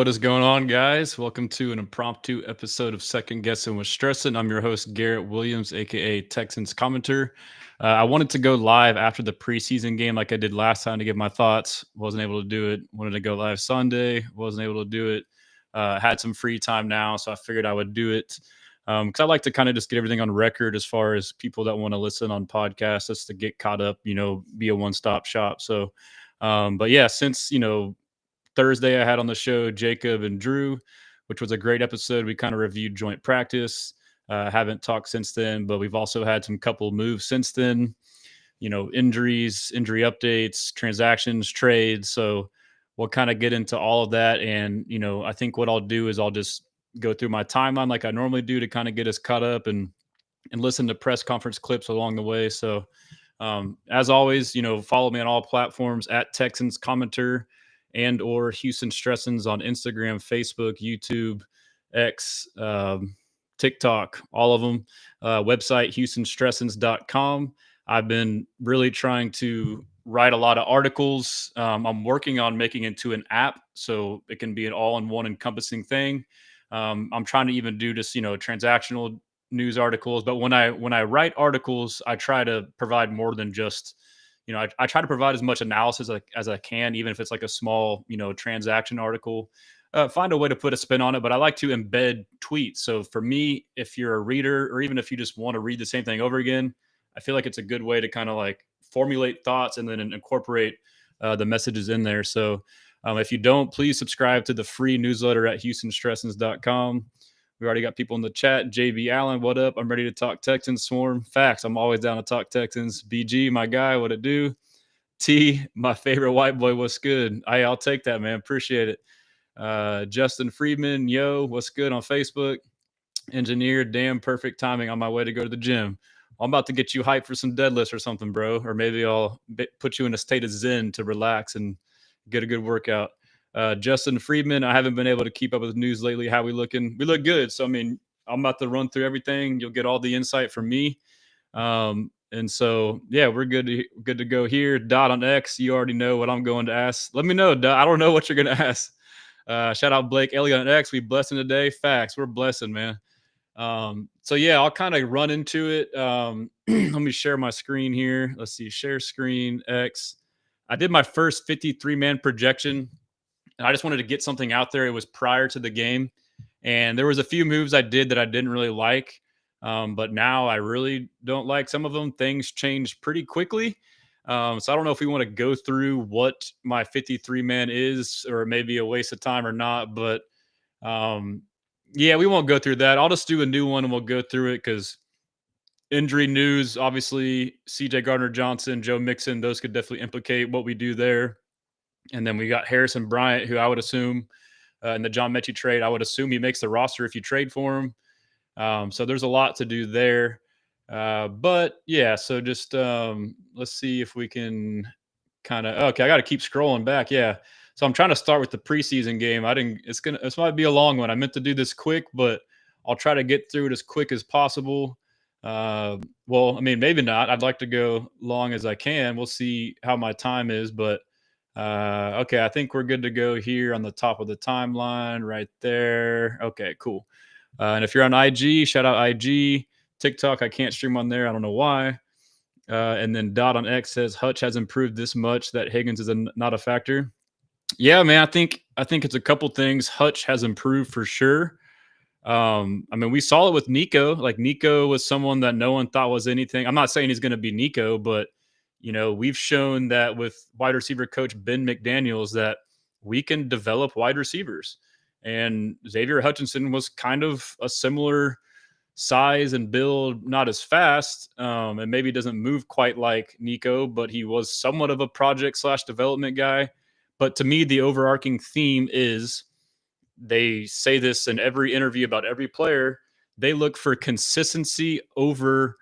What is going on, guys? Welcome to an impromptu episode of Second Guessing with Stressin'. I'm your host, Garrett Williams, aka Texans Commenter. I wanted to go live after the preseason game like I did last time to give my thoughts. Wasn't able to do it. Wanted to go live Sunday. Wasn't able to do it. Had some free time now, so I figured I would do it. Because I like to kind of just get everything on record as far as people that want to listen on podcasts, just to get caught up, be a one-stop shop. So, but yeah, since, Thursday, I had on the show Jacob and Drew, which was a great episode. We kind of reviewed joint practice. Haven't talked since then, but we've also had some couple moves since then. Injuries, injury updates, transactions, trades. So we'll kind of get into all of that. And I think what I'll do is I'll just go through my timeline like I normally do to kind of get us caught up and listen to press conference clips along the way. So as always, follow me on all platforms at Texans Commenter and or Houston Stressins on Instagram, Facebook, YouTube, X, TikTok, all of them. Website, houstonstressins.com. I've been really trying to write a lot of articles. I'm working on making it into an app so it can be an all-in-one encompassing thing. I'm trying to even do just, transactional news articles. But when I write articles, I try to provide more than just I try to provide as much analysis as I can, even if it's like a small, transaction article. Find a way to put a spin on it, but I like to embed tweets. So for me, if you're a reader, or even if you just want to read the same thing over again, I feel like it's a good way to kind of like formulate thoughts and then incorporate the messages in there. So if you don't, please subscribe to the free newsletter at houstonstressins.com. We already got people in the chat. JB Allen, what up? I'm ready to talk Texans. Swarm. Facts. I'm always down to talk Texans. BG, my guy, what it do? T, my favorite white boy, what's good? I'll take that, man. Appreciate it. Justin Friedman, yo, what's good on Facebook? Engineer, damn perfect timing on my way to go to the gym. I'm about to get you hyped for some deadlifts or something, bro. Or maybe I'll put you in a state of zen to relax and get a good workout. Justin Friedman, I haven't been able to keep up with news lately. How we looking? We look good. So, I'm about to run through everything. You'll get all the insight from me. And so, yeah, we're good to go here. Dot on X, you already know what I'm going to ask. Let me know, Dot. I don't know what you're going to ask. Shout out Blake Elliott on X. We blessing today. Facts. We're blessing, man. So, yeah, I'll kind of run into it. Let me share my screen here. Let's see. Share screen, X. I did my first 53-man projection. And I just wanted to get something out there. It was prior to the game. And there was a few moves I did that I didn't really like. But now I really don't like some of them. Things changed pretty quickly. So I don't know if we want to go through what my 53-man is, or maybe a waste of time or not. But yeah, we won't go through that. I'll just do a new one and we'll go through it because injury news, obviously, C.J. Gardner-Johnson, Joe Mixon, those could definitely implicate what we do there. And then we got Harrison Bryant, who I would assume in the John Metchie trade, I would assume he makes the roster if you trade for him. So there's a lot to do there. But yeah, so just let's see if we can kind of, okay, I got to keep scrolling back. Yeah. So I'm trying to start with the preseason game. This might be a long one. I meant to do this quick, but I'll try to get through it as quick as possible. Well, maybe not. I'd like to go long as I can. We'll see how my time is, but okay, I think we're good to go here on the top of the timeline right there. Okay, cool. And if you're on IG, shout out IG. TikTok, I can't stream on there. I don't know why. And then Dot on X says Hutch has improved this much that Higgins is not a factor. Yeah, man, I think it's a couple things. Hutch has improved for sure. We saw it with Nico. Like, Nico was someone that no one thought was anything. I'm not saying he's going to be Nico, but we've shown that with wide receiver coach Ben McDaniels that we can develop wide receivers. And Xavier Hutchinson was kind of a similar size and build, not as fast, and maybe doesn't move quite like Nico, but he was somewhat of a project/development guy. But to me, the overarching theme is, they say this in every interview about every player, they look for consistency over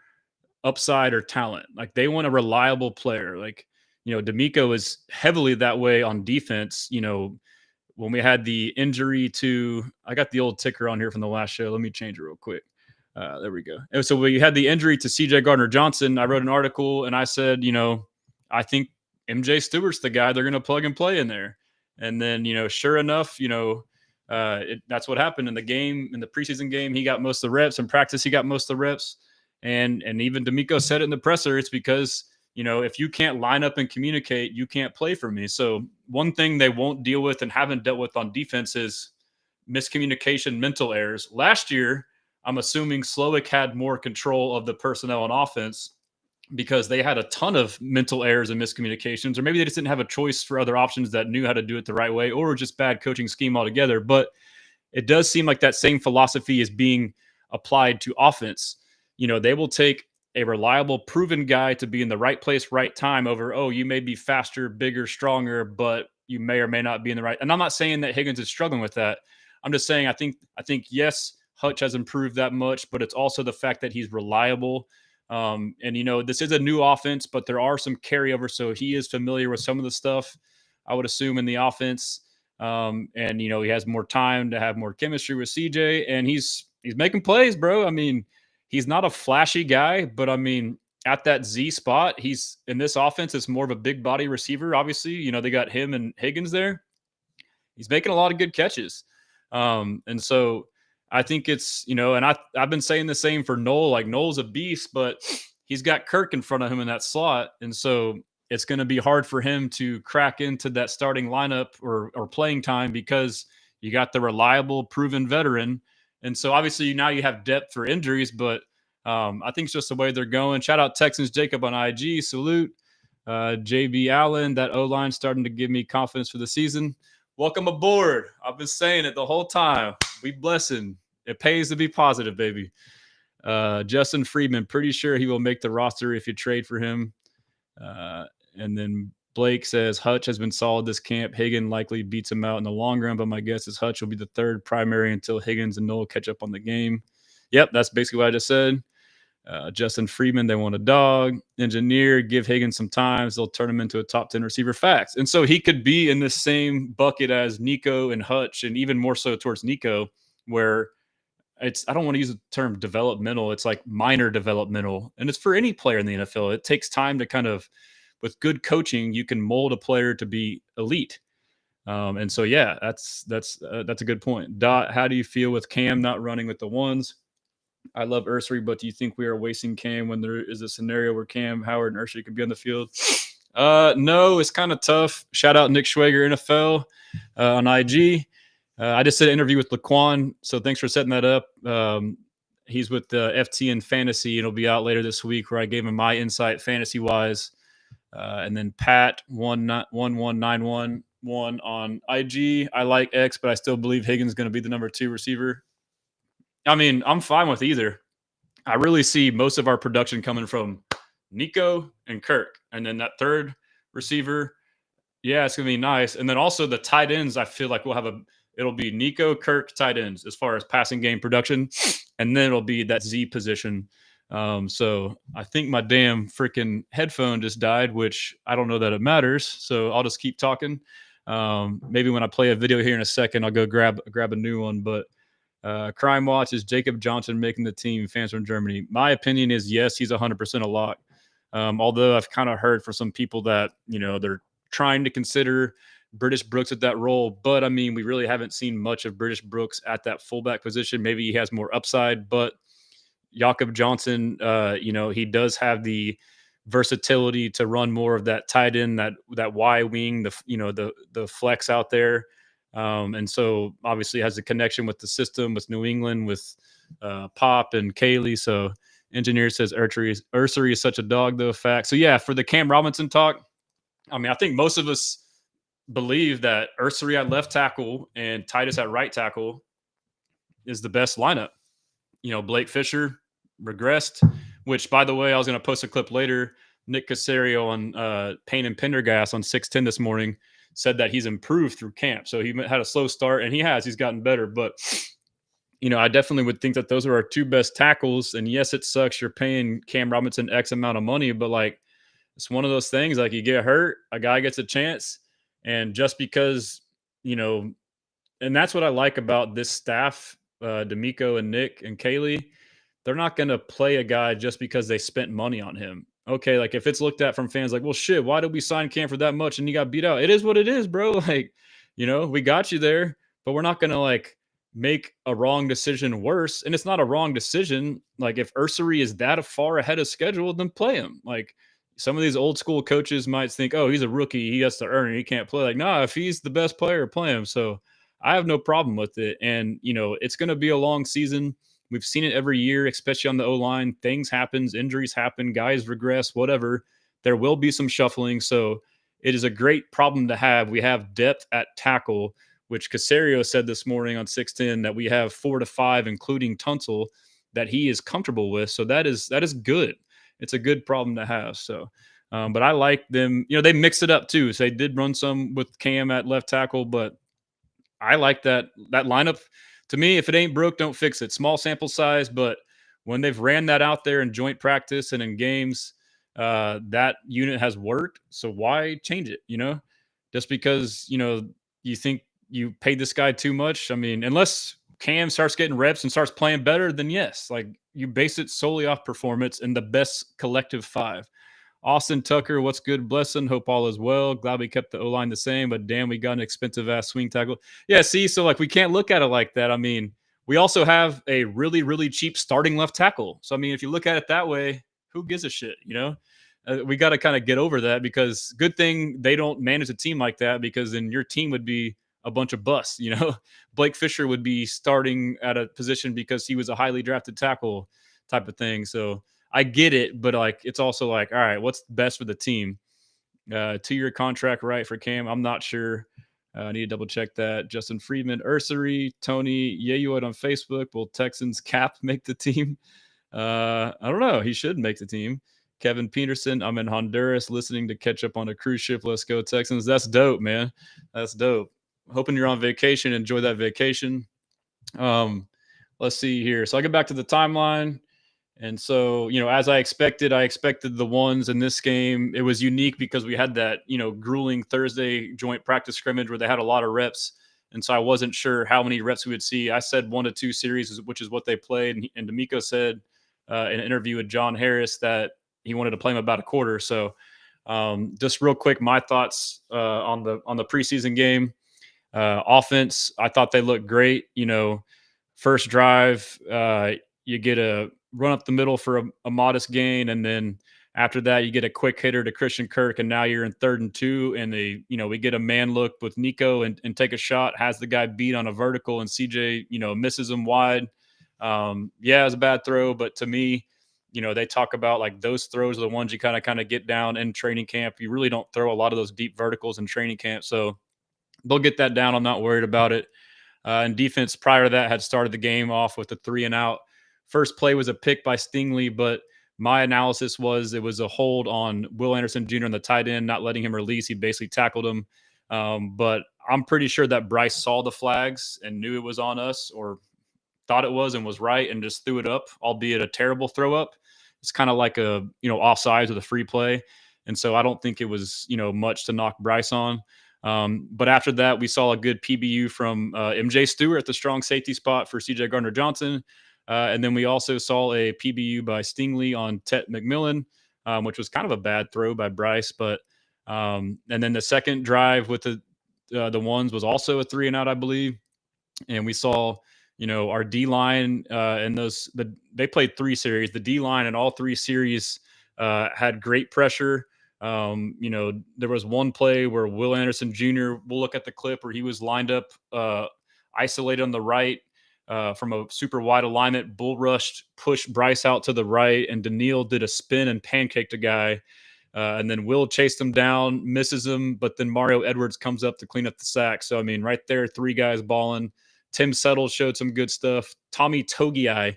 upside or talent. Like, they want a reliable player. Like, D'Amico is heavily that way on defense. When we had the injury to, I got the old ticker on here from the last show. Let me change it real quick. There we go. And so we had the injury to C.J. Gardner-Johnson. I wrote an article and I said, I think MJ Stewart's the guy they're going to plug and play in there. And then, sure enough, That's what happened in the game, in the preseason game. He got most of the reps. In practice, he got most of the reps. And even D'Amico said it in the presser. It's because, if you can't line up and communicate, you can't play for me. So one thing they won't deal with and haven't dealt with on defense is miscommunication, mental errors. Last year, I'm assuming Slowick had more control of the personnel on offense because they had a ton of mental errors and miscommunications, or maybe they just didn't have a choice for other options that knew how to do it the right way, or just bad coaching scheme altogether. But it does seem like that same philosophy is being applied to offense. They will take a reliable, proven guy to be in the right place, right time over, oh, you may be faster, bigger, stronger, but you may or may not be in the right. And I'm not saying that Higgins is struggling with that. I'm just saying I think yes, Hutch has improved that much, but it's also the fact that he's reliable. And this is a new offense, but there are some carryovers, so he is familiar with some of the stuff, I would assume, in the offense. And he has more time to have more chemistry with CJ, and he's making plays, bro. I mean, he's not a flashy guy, but I mean, at that Z spot, he's in this offense, it's more of a big body receiver. Obviously, they got him and Higgins there. He's making a lot of good catches. And so I think it's, and I've been saying the same for Noel. Like, Noel's a beast, but he's got Kirk in front of him in that slot. And so it's going to be hard for him to crack into that starting lineup or playing time because you got the reliable, proven veteran. And so obviously now you have depth for injuries, but I think it's just the way they're going. Shout out Texans Jacob on IG. Salute. JB Allen, that O-line starting to give me confidence for the season. Welcome aboard. I've been saying it the whole time. We blessing. It pays to be positive, baby. Justin Friedman, pretty sure he will make the roster if you trade for him. And then Blake says Hutch has been solid this camp. Higgins likely beats him out in the long run, but my guess is Hutch will be the third primary until Higgins and Noel catch up on the game. Yep, that's basically what I just said. Justin Friedman, they want a dog. Engineer, give Higgins some time. They'll turn him into a top 10 receiver. Facts. And so he could be in the same bucket as Nico and Hutch, and even more so towards Nico, where I don't want to use the term developmental. It's like minor developmental. And it's for any player in the NFL. It takes time to kind of, with good coaching, you can mold a player to be elite. And so, yeah, that's a good point. Dot, how do you feel with Cam not running with the ones? I love Ursery, but do you think we are wasting Cam when there is a scenario where Cam, Howard, and Ursery could be on the field? No, it's kind of tough. Shout out Nick Schwager, NFL, on IG. I just did an interview with Laquan, so thanks for setting that up. He's with the FTN Fantasy. It'll be out later this week, where I gave him my insight fantasy-wise. And then Pat 11911 on IG. I like X, but I still believe Higgins is going to be the number 2 receiver. I mean, I'm fine with either. I really see most of our production coming from Nico and Kirk. And then that third receiver, yeah, it's going to be nice. And then also the tight ends, I feel like it'll be Nico, Kirk, tight ends as far as passing game production. And then it'll be that Z position. So I think my damn freaking headphone just died, which I don't know that it matters. So I'll just keep talking. Maybe when I play a video here in a second, I'll go grab a new one. But Crime Watch, is Jacob Johnson making the team? Fans from Germany. My opinion is yes, he's 100% a lock. Although I've kind of heard from some people that, they're trying to consider British Brooks at that role. But I mean, we really haven't seen much of British Brooks at that fullback position. Maybe he has more upside, but Jakob Johnson, he does have the versatility to run more of that tight end, that Y wing, the flex out there. And so obviously has a connection with the system, with New England, with Pop and Kaylee. So Engineer says Ursery is such a dog, though. Fact. So yeah, for the Cam Robinson talk, I mean, I think most of us believe that Ursery at left tackle and Titus at right tackle is the best lineup. Blake Fisher regressed, which, by the way, I was going to post a clip later. Nick Casario on Payne and Pendergast on 610 this morning said that he's improved through camp. So he had a slow start, and he's gotten better. But, I definitely would think that those are our 2 best tackles. And yes, it sucks. You're paying Cam Robinson X amount of money, but like, it's one of those things, like, you get hurt, a guy gets a chance. And just because, and that's what I like about this staff, D'Amico and Nick and Kaylee, they're not going to play a guy just because they spent money on him. Okay, like, if it's looked at from fans like, well, shit, why did we sign Cam for that much and you got beat out? It is what it is, bro. Like, we got you there, but we're not going to like make a wrong decision worse. And it's not a wrong decision. Like if Ursary is that far ahead of schedule, then play him. Like some of these old school coaches might think, oh, he's a rookie. He has to earn it. He can't play. Like, nah, if he's the best player, play him. So I have no problem with it. And, it's going to be a long season. We've seen it every year, especially on the O line. Things happens, injuries happen, guys regress, whatever. There will be some shuffling. So it is a great problem to have. We have depth at tackle, which Casario said this morning on 610 that we have 4 to 5, including Tunsil, that he is comfortable with. So that is good. It's a good problem to have. So, but I like them. They mix it up too. So they did run some with Cam at left tackle, but I like that lineup. To me, if it ain't broke, don't fix it. Small sample size, but when they've ran that out there in joint practice and in games, that unit has worked. So why change it? Just because you think you paid this guy too much. I mean, unless Cam starts getting reps and starts playing better, then yes, like you base it solely off performance and the best collective five. Austin Tucker, what's good? Blessing. Hope all is well. Glad we kept the O line the same, but damn, we got an expensive ass swing tackle. Yeah, see, so like we can't look at it like that. I mean, we also have a really, really cheap starting left tackle. So I mean, if you look at it that way, who gives a shit? We got to kind of get over that because good thing they don't manage a team like that because then your team would be a bunch of busts. Blake Fisher would be starting at a position because he was a highly drafted tackle type of thing. So I get it, but like it's also like, all right, what's best for the team? 2-year contract, right, for Cam? I'm not sure. I need to double check that. Justin Friedman, Ursary, Tony Yeyoid on Facebook. Will Texans cap make the team? I don't know. He should make the team. Kevin Peterson, I'm in Honduras listening to catch up on a cruise ship. Let's go, Texans. That's dope, man. That's dope. Hoping you're on vacation. Enjoy that vacation. Let's see here. So I get back to the timeline. And so, as I expected the ones in this game. It was unique because we had that, grueling Thursday joint practice scrimmage where they had a lot of reps. And so I wasn't sure how many reps we would see. I said 1 to 2 series, which is what they played. And D'Amico said in an interview with John Harris that he wanted to play him about a quarter. So just real quick, my thoughts on the preseason game. Offense, I thought they looked great. First drive, you get a run up the middle for a modest gain, and then after that, you get a quick hitter to Christian Kirk, and now you're in 3rd and 2, and we get a man look with Nico and take a shot, has the guy beat on a vertical, and CJ, misses him wide. Yeah, it was a bad throw, but to me, they talk about like those throws are the ones you kind of get down in training camp. You really don't throw a lot of those deep verticals in training camp, so they'll get that down. I'm not worried about it. And defense prior to that had started the game off with a 3 and out. First play was a pick by Stingley, but my analysis was it was a hold on Will Anderson Jr. on the tight end, not letting him release. He basically tackled him. But I'm pretty sure that Bryce saw the flags and knew it was on us or thought it was and was right and just threw it up, albeit a terrible throw up. It's kind of like a, offsides with a free play. And so I don't think it was, much to knock Bryce on. But after that, we saw a good PBU from MJ Stewart, the strong safety spot for C.J. Gardner-Johnson. And then we also saw a PBU by Stingley on Tet McMillan, which was kind of a bad throw by Bryce. But and then the second drive with the ones was also a 3 and out, I believe. And we saw, our D line and they played 3 series. The D line in all 3 series had great pressure. There was one play where Will Anderson Jr., we'll look at the clip where he was lined up, isolated on the right from a super wide alignment, bull rushed, pushed Bryce out to the right, and Daniil did a spin and pancaked a guy. And then Will chased him down, misses him, but then Mario Edwards comes up to clean up the sack. So, I mean, right there, 3 guys balling. Tim Settle showed some good stuff. Tommy Togiai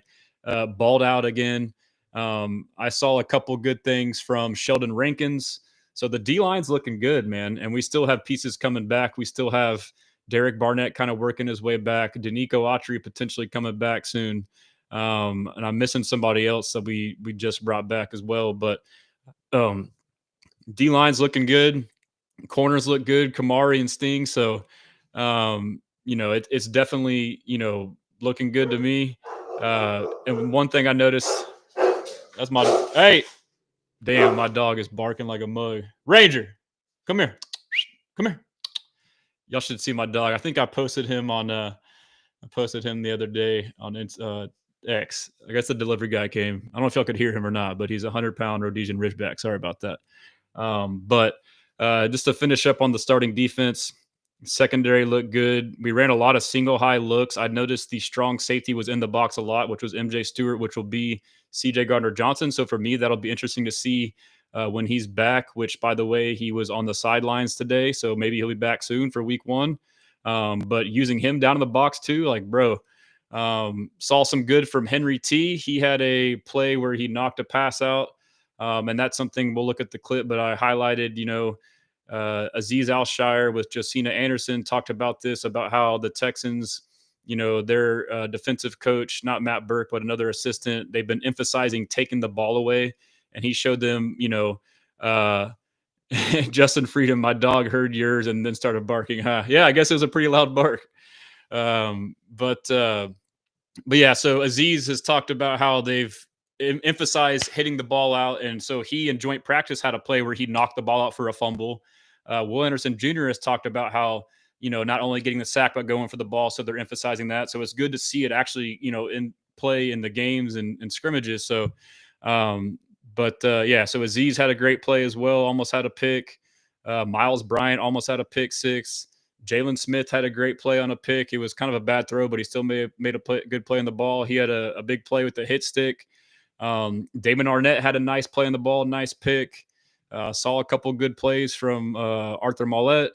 balled out again. I saw a couple good things from Sheldon Rankins. So the D-line's looking good, man. And we still have pieces coming back. We still have Derek Barnett kind of working his way back. Danico Autry potentially coming back soon. And I'm missing somebody else that we just brought back as well. But D-line's looking good. Corners look good. Kamari and Sting. So, it's definitely, looking good to me. And one thing I noticed, that's hey, damn, my dog is barking like a mug. Ranger, come here. Come here. Y'all should see my dog. I think I posted him on I posted him the other day on X. I guess the delivery guy came. I don't know if y'all could hear him or not, but he's a 100-pound Rhodesian Ridgeback. Sorry about that. But just to finish up on the starting defense, secondary looked good. We ran a lot of single high looks. I noticed the strong safety was in the box a lot, which was MJ Stewart, which will be C.J. Gardner-Johnson. So for me, that'll be interesting to see when he's back, which, by the way, he was on the sidelines today. So maybe he'll be back soon for week one. But using him down in the box too, like, bro, saw some good from Henry T. He had a play where he knocked a pass out. And that's something we'll look at the clip, but I highlighted, Azeez Alshire with Josina Anderson talked about this, about how the Texans, their defensive coach, not Matt Burke, but another assistant, they've been emphasizing taking the ball away. And he showed them, Justin Freedom, my dog heard yours and then started barking. Huh? Yeah, I guess it was a pretty loud bark. But yeah, so Azeez has talked about how they've emphasized hitting the ball out. And so he in joint practice had a play where he knocked the ball out for a fumble. Will Anderson Jr. has talked about how, not only getting the sack, but going for the ball. So they're emphasizing that. So it's good to see it actually, in play in the games and scrimmages. So, so Azeez had a great play as well, almost had a pick. Miles Bryant almost had a pick six. Jalen Smith had a great play on a pick. It was kind of a bad throw, but he still made a good play on the ball. He had a big play with the hit stick. Damon Arnett had a nice play on the ball, nice pick. Saw a couple good plays from Arthur Mollett.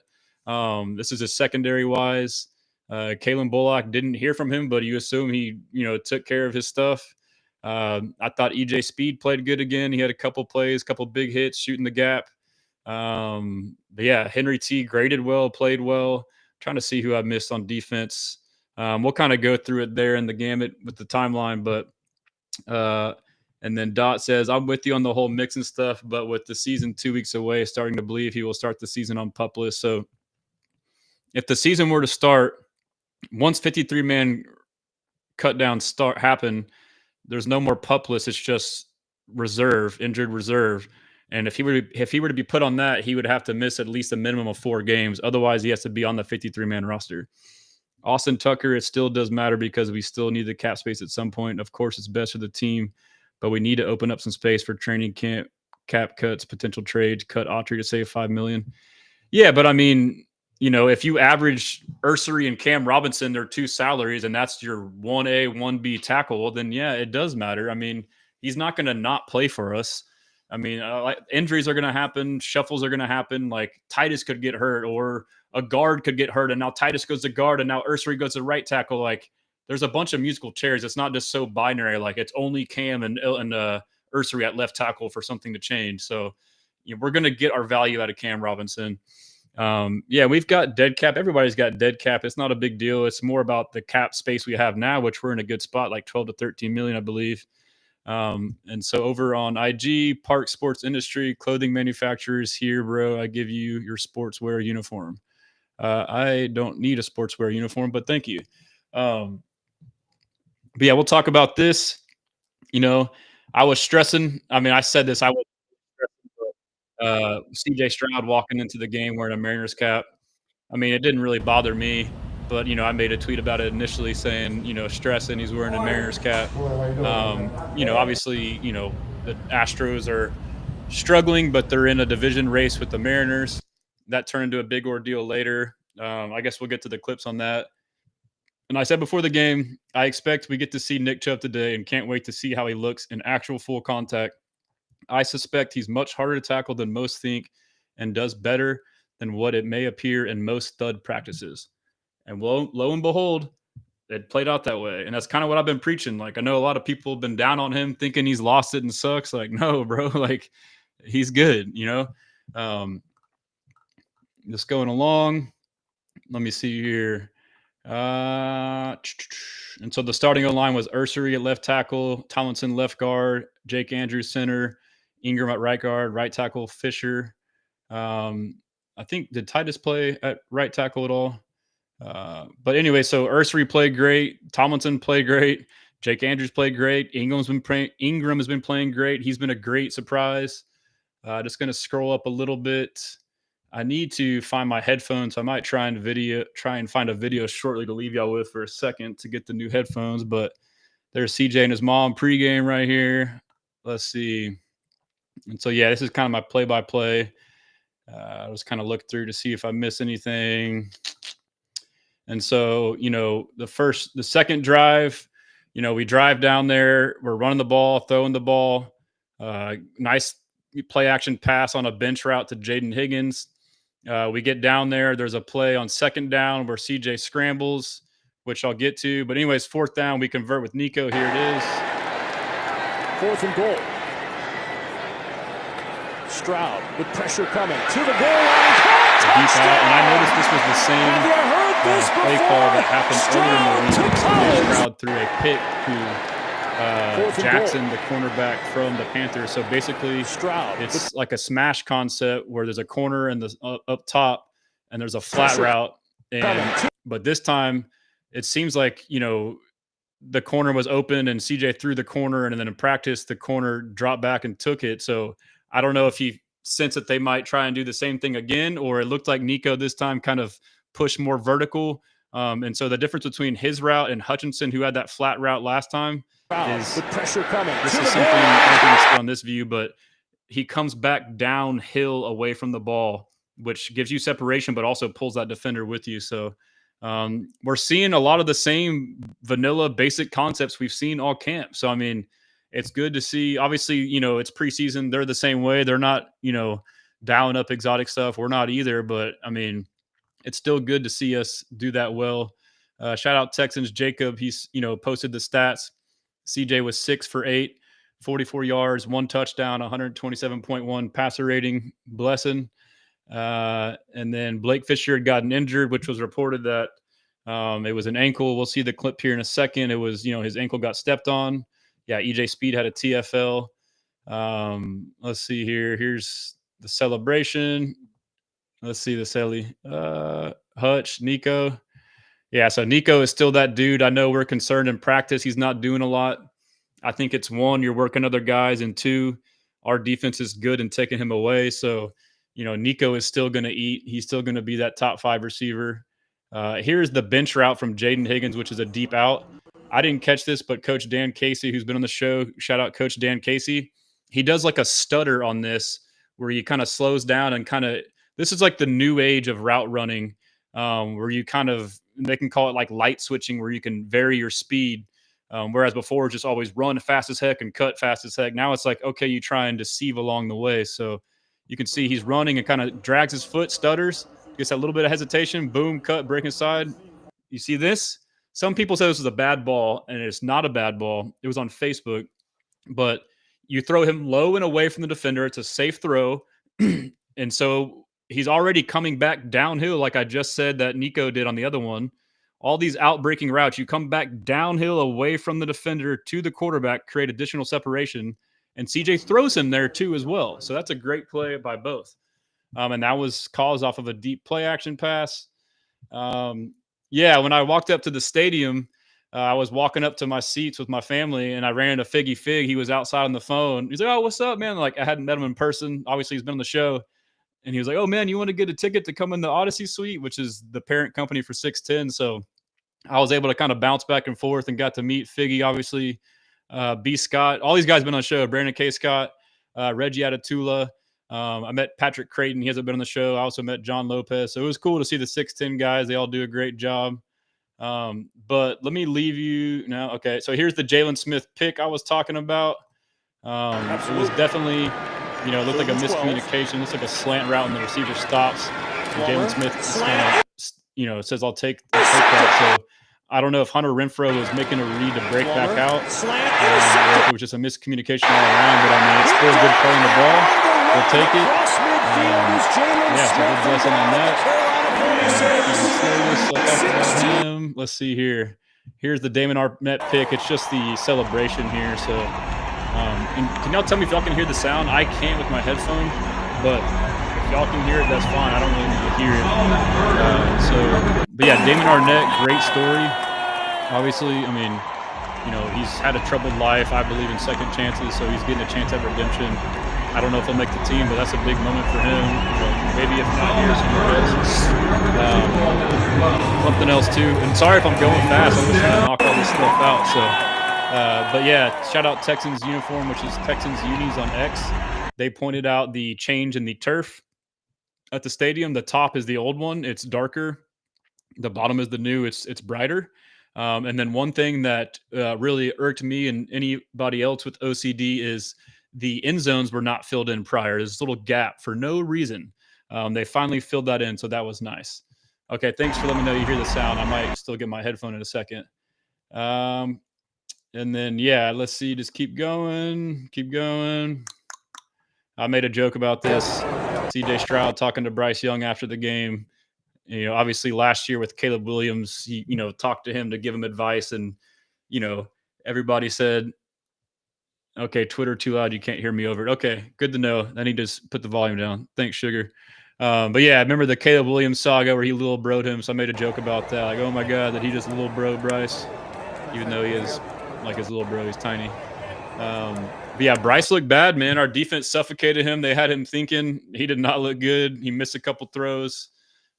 This is his secondary wise. Kalen Bullock, didn't hear from him, but you assume he, took care of his stuff. I thought EJ Speed played good again. He had a couple plays, couple big hits, shooting the gap. But yeah, Henry T graded well, played well. Trying to see who I missed on defense. We'll kind of go through it there in the gamut with the timeline, but and then Dot says, I'm with you on the whole Mixon stuff, but with the season 2 weeks away, starting to believe he will start the season on PUP list. So if the season were to start, once 53-man cut down happen, there's no more PUP list. It's just injured reserve. And if he were to be put on that, he would have to miss at least a minimum of 4 games. Otherwise, he has to be on the 53-man roster. Austin Tucker, it still does matter because we still need the cap space at some point. Of course, it's best for the team, but we need to open up some space for training camp, cap cuts, potential trades, cut Autry to save $5 million. Yeah, but I mean, if you average Ursery and Cam Robinson, their 2 salaries, and that's your 1A, 1B tackle, well, then yeah, it does matter. I mean, he's not going to not play for us. I mean, injuries are going to happen. Shuffles are going to happen. Like Titus could get hurt, or a guard could get hurt, and now Titus goes to guard, and now Ursery goes to right tackle. Like, there's a bunch of musical chairs. It's not just so binary. Like, it's only Cam and Ursery at left tackle for something to change. So, we're going to get our value out of Cam Robinson. We've got dead cap. Everybody's got dead cap. It's not a big deal. It's more about the cap space we have now, which we're in a good spot, like 12 to 13 million, I believe. And so over on IG, Park Sports Industry, clothing manufacturers here, bro, I give you your sportswear uniform. I don't need a sportswear uniform, but thank you. But yeah, we'll talk about this. I was stressing. I mean, I said this. I was stressing, but C.J. Stroud walking into the game wearing a Mariners cap. I mean, it didn't really bother me, but I made a tweet about it initially saying, stressing he's wearing a Mariners cap. Obviously, the Astros are struggling, but they're in a division race with the Mariners. That turned into a big ordeal later. I guess we'll get to the clips on that. And I said before the game, I expect we get to see Nick Chubb today and can't wait to see how he looks in actual full contact. I suspect he's much harder to tackle than most think and does better than what it may appear in most stud practices. And lo and behold, it played out that way. And that's kind of what I've been preaching. Like, I know a lot of people have been down on him thinking he's lost it and sucks. Like, no, bro, like he's good, just going along. Let me see here. And so the starting line was Ursery at left tackle, Tomlinson left guard, Jake Andrews center, Ingram at right guard, right tackle Fisher. I think, did Titus play at right tackle at all? But anyway, so Ursery played great. Tomlinson played great. Jake Andrews played great. Ingram has been playing great. He's been a great surprise. Just going to scroll up a little bit. I need to find my headphones. I might try and find a video shortly to leave y'all with for a second to get the new headphones. But there's CJ and his mom pregame right here. Let's see. And so, yeah, this is kind of my play-by-play. I was kind of looking through to see if I miss anything. And so, the second drive, we drive down there. We're running the ball, throwing the ball. Nice play action pass on a bench route to Jaden Higgins. We get down there. There's a play on second down where CJ scrambles, which I'll get to. But anyways, fourth down, we convert with Nico. Here it is. 4th and goal. Stroud with pressure coming to the goal line. Deep out. And I noticed this was the same play call that happened earlier in the week. Stroud threw a pick to Jackson, the cornerback from the Panthers. So basically, it's like a smash concept where there's a corner and up top, and there's a flat route. But this time, it seems like the corner was open and CJ threw the corner, and then in practice, the corner dropped back and took it. So I don't know if he sensed that they might try and do the same thing again, or it looked like Nico this time kind of pushed more vertical. And so the difference between his route and Hutchinson, who had that flat route last time, is with pressure coming. This is something I don't think it's on this view, but he comes back downhill away from the ball, which gives you separation, but also pulls that defender with you. So we're seeing a lot of the same vanilla basic concepts we've seen all camp. So, I mean, it's good to see. Obviously, it's preseason. They're the same way. They're not, dialing up exotic stuff. We're not either. But, I mean, it's still good to see us do that well. Shout out Texans. Jacob, he's, posted the stats. CJ was 6 for 8, 44 yards, 1 touchdown, 127.1 passer rating. Blessing. And then Blake Fisher had gotten injured, which was reported that it was an ankle. We'll see the clip here in a second. It was, his ankle got stepped on. Yeah, EJ Speed had a TFL. Let's see here. Here's the celebration. Let's see the celly. Hutch, Nico. Yeah, so Nico is still that dude. I know we're concerned in practice. He's not doing a lot. I think it's 1, you're working other guys, and 2, our defense is good and taking him away. So, Nico is still going to eat. He's still going to be that top 5 receiver. Here's the bench route from Jaden Higgins, which is a deep out. I didn't catch this, but Coach Dan Casey, who's been on the show, shout out Coach Dan Casey, he does like a stutter on this where he kind of slows down and this is like the new age of route running, where you they can call it like light switching, where you can vary your speed. Whereas before, just always run fast as heck and cut fast as heck. Now it's like, okay, you try and deceive along the way. So you can see he's running and kind of drags his foot, stutters, gets that little bit of hesitation, boom, cut, break inside. You see this? Some people say this was a bad ball, and it's not a bad ball. It was on Facebook. But you throw him low and away from the defender. It's a safe throw. And so he's already coming back downhill, like I just said that Nico did on the other one. All these out-breaking routes, you come back downhill away from the defender to the quarterback, create additional separation, and CJ throws him there too as well. So that's a great play by both. And that was caused off of a deep play action pass. Yeah, when I walked up to the stadium, I was walking up to my seats with my family, and I ran into Figgy Fig. He was outside on the phone. He's like, "Oh, what's up, man?" Like, I hadn't met him in person. Obviously, he's been on the show. And he was like, "Oh, man, you want to get a ticket to come in the Odyssey Suite," which is the parent company for 610. So I was able to kind of bounce back and forth and got to meet Figgy, obviously, B. Scott. All these guys have been on the show. Brandon K. Scott, Reggie Atatula. I met Patrick Creighton. He hasn't been on the show. I also met John Lopez. So it was cool to see the 610 guys. They all do a great job. But let me leave you now. Okay, so here's the Jalen Smith pick I was talking about. It was definitely, it looked like a miscommunication. It looks like a slant route, and the receiver stops. And Jalen Smith says, I'll take that. So I don't know if Hunter Renfrow was making a read to break back out. Or if it was just a miscommunication all around. But, I mean, it's still a good play on the ball. We'll take it. So good blessing on that. Let's see here. Here's the Damon Arnett pick. It's just the celebration here. So, and can y'all tell me if y'all can hear the sound? I can't with my headphone, but if y'all can hear it, that's fine. I don't really need to hear it. But yeah, Damon Arnett, great story. Obviously, I mean, he's had a troubled life. I believe in second chances, so he's getting a chance at redemption. I don't know if he'll make the team, but that's a big moment for him. Maybe if not here, somewhere else. Something else too. And sorry if I'm going fast. I'm just trying to knock all this stuff out. So, but yeah, shout out Texans uniform, which is Texans Unis on X. They pointed out the change in the turf at the stadium. The top is the old one; it's darker. The bottom is the new; it's brighter. And then one thing that really irked me and anybody else with OCD is the end zones were not filled in prior. There's this little gap for no reason. They finally filled that in, so that was nice. Okay, thanks for letting me know you hear the sound. I might still get my headphone in a second. And then, yeah, let's see. Just keep going. Keep going. I made a joke about this. C.J. Stroud talking to Bryce Young after the game. You know, obviously last year with Caleb Williams, he, talked to him to give him advice. And, everybody said, okay, Twitter too loud. You can't hear me over it. Okay, good to know. I need to put the volume down. Thanks, Sugar. But yeah, I remember the Caleb Williams saga where he little broed him. So I made a joke about that. Like, oh my God, that he just little bro Bryce, even though he is like his little bro. He's tiny. But yeah, Bryce looked bad, man. Our defense suffocated him. They had him thinking. He did not look good. He missed a couple throws.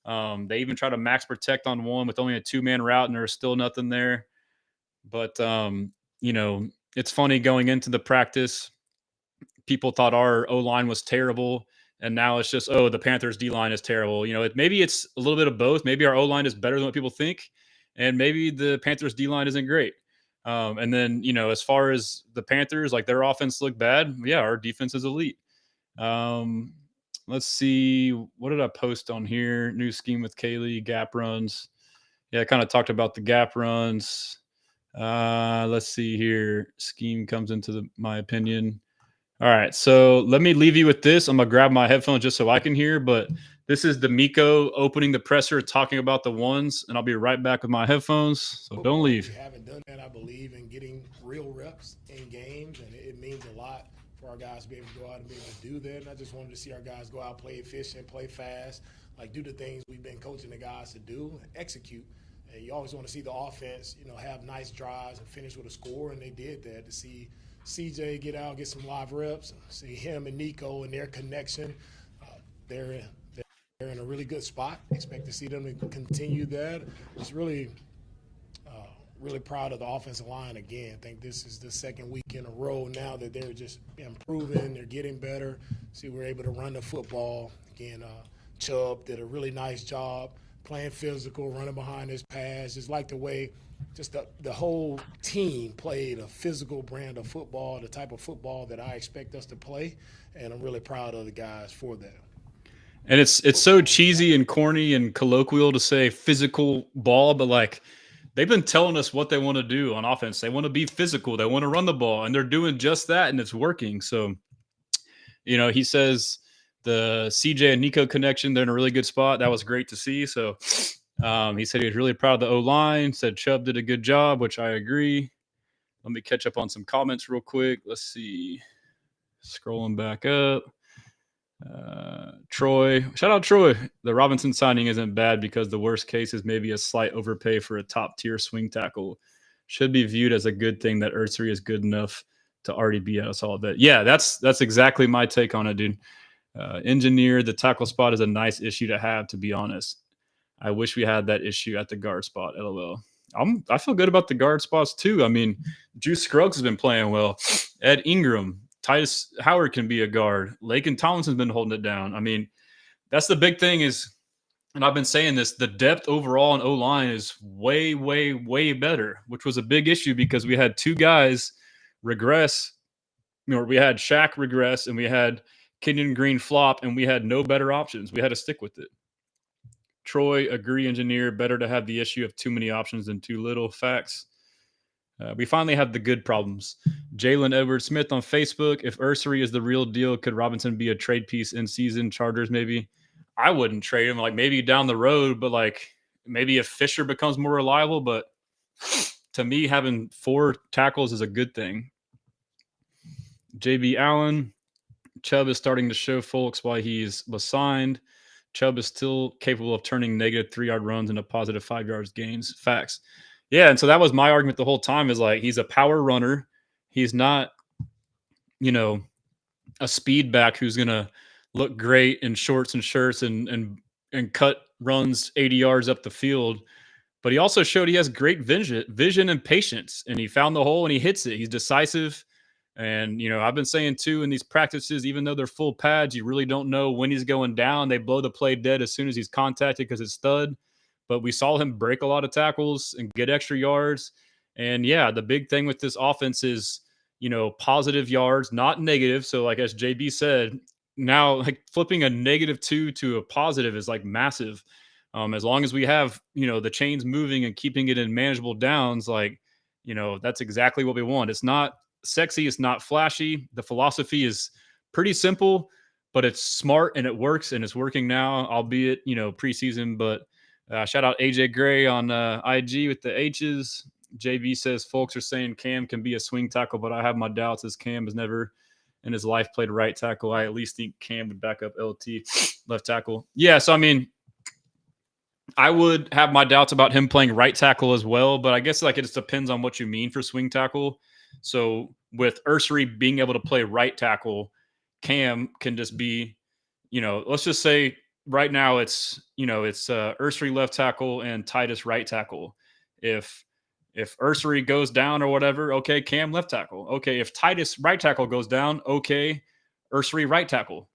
They even tried to max protect on one with only a 2-man route, and there was still nothing there. But, it's funny going into the practice, people thought our O-line was terrible, and now it's just, the Panthers D-line is terrible. Maybe it's a little bit of both. Maybe our O-line is better than what people think, and maybe the Panthers D-line isn't great. And then, as far as the Panthers, like their offense looked bad. Yeah, our defense is elite. Let's see. What did I post on here? New scheme with Kaylee, gap runs. Yeah, I kind of talked about the gap runs. Let's see here. Scheme comes into my opinion. All right, so let me leave you with this. I'm going to grab my headphones just so I can hear, but this is D'Amico opening the presser, talking about the ones, and I'll be right back with my headphones, so don't leave. We haven't done that, I believe, in getting real reps in games, and it means a lot for our guys to be able to go out and be able to do that. And I just wanted to see our guys go out, play efficient, play fast, like do the things we've been coaching the guys to do and execute. And you always want to see the offense, have nice drives and finish with a score, and they did that. To see C.J. get out, get some live reps, see him and Nico and their connection, they're in a really good spot. Expect to see them to continue that. Just really proud of the offensive line again. I think this is the second week in a row now that they're just improving. They're getting better. See, we're able to run the football. Again, Chubb did a really nice job playing physical, running behind his pass. Just like the way just the whole team played a physical brand of football, the type of football that I expect us to play, and I'm really proud of the guys for that. And it's so cheesy and corny and colloquial to say physical ball, but like they've been telling us what they want to do on offense. They want to be physical. They want to run the ball, and they're doing just that, and it's working. So, he says the CJ and Nico connection, they're in a really good spot. That was great to see. So he said he was really proud of the O-line, said Chubb did a good job, which I agree. Let me catch up on some comments real quick. Let's see. Scrolling back up. Troy, shout out Troy. The Robinson signing isn't bad because the worst case is maybe a slight overpay for a top tier swing tackle. Should be viewed as a good thing that Ursery is good enough to already be at a solid bet. Yeah, that's exactly my take on it, dude. Engineer, the tackle spot is a nice issue to have, to be honest. I wish we had that issue at the guard spot. LOL. I feel good about the guard spots too. I mean, Juice Scruggs has been playing well. Ed Ingram, Titus Howard can be a guard. Laken Tomlinson's been holding it down. I mean, that's the big thing is, and I've been saying this, the depth overall in O-line is way, way, way better, which was a big issue because we had two guys regress. We had Shaq regress and we had Kenyon Green flop, and we had no better options. We had to stick with it. Troy, agree, engineer, better to have the issue of too many options than too little. Facts. We finally have the good problems. Jalen Edward Smith on Facebook. If Ursery is the real deal, could Robinson be a trade piece in season? Chargers, maybe. I wouldn't trade him. Like maybe down the road, but like maybe if Fisher becomes more reliable. But to me, having 4 tackles is a good thing. JB Allen. Chubb is starting to show folks why was signed. Chubb is still capable of turning negative 3-yard runs into positive 5 yards gains. Facts. Yeah, and so that was my argument the whole time is like he's a power runner. He's not, a speed back who's going to look great in shorts and shirts and cut runs 80 yards up the field. But he also showed he has great vision and patience, and he found the hole and he hits it. He's decisive. And, I've been saying too in these practices, even though they're full pads, you really don't know when he's going down. They blow the play dead as soon as he's contacted because it's stud. But we saw him break a lot of tackles and get extra yards. And yeah, the big thing with this offense is, positive yards, not negative. So like as JB said, now like flipping a -2 to a positive is like massive. As long as we have, the chains moving and keeping it in manageable downs, like, that's exactly what we want. It's not sexy. It's not flashy. The philosophy is pretty simple, but it's smart and it works, and it's working now, albeit, preseason. But shout out AJ Gray on IG with the H's. JV says folks are saying Cam can be a swing tackle, but I have my doubts as Cam has never in his life played right tackle. I at least think Cam would back up LT left tackle. Yeah, so I mean, I would have my doubts about him playing right tackle as well, but I guess like it just depends on what you mean for swing tackle. So with Ursery being able to play right tackle, Cam can just be, let's just say right now it's Ursery left tackle and Titus right tackle. If Ursery goes down or whatever, okay, Cam left tackle. Okay, if Titus right tackle goes down, okay, Ursery right tackle,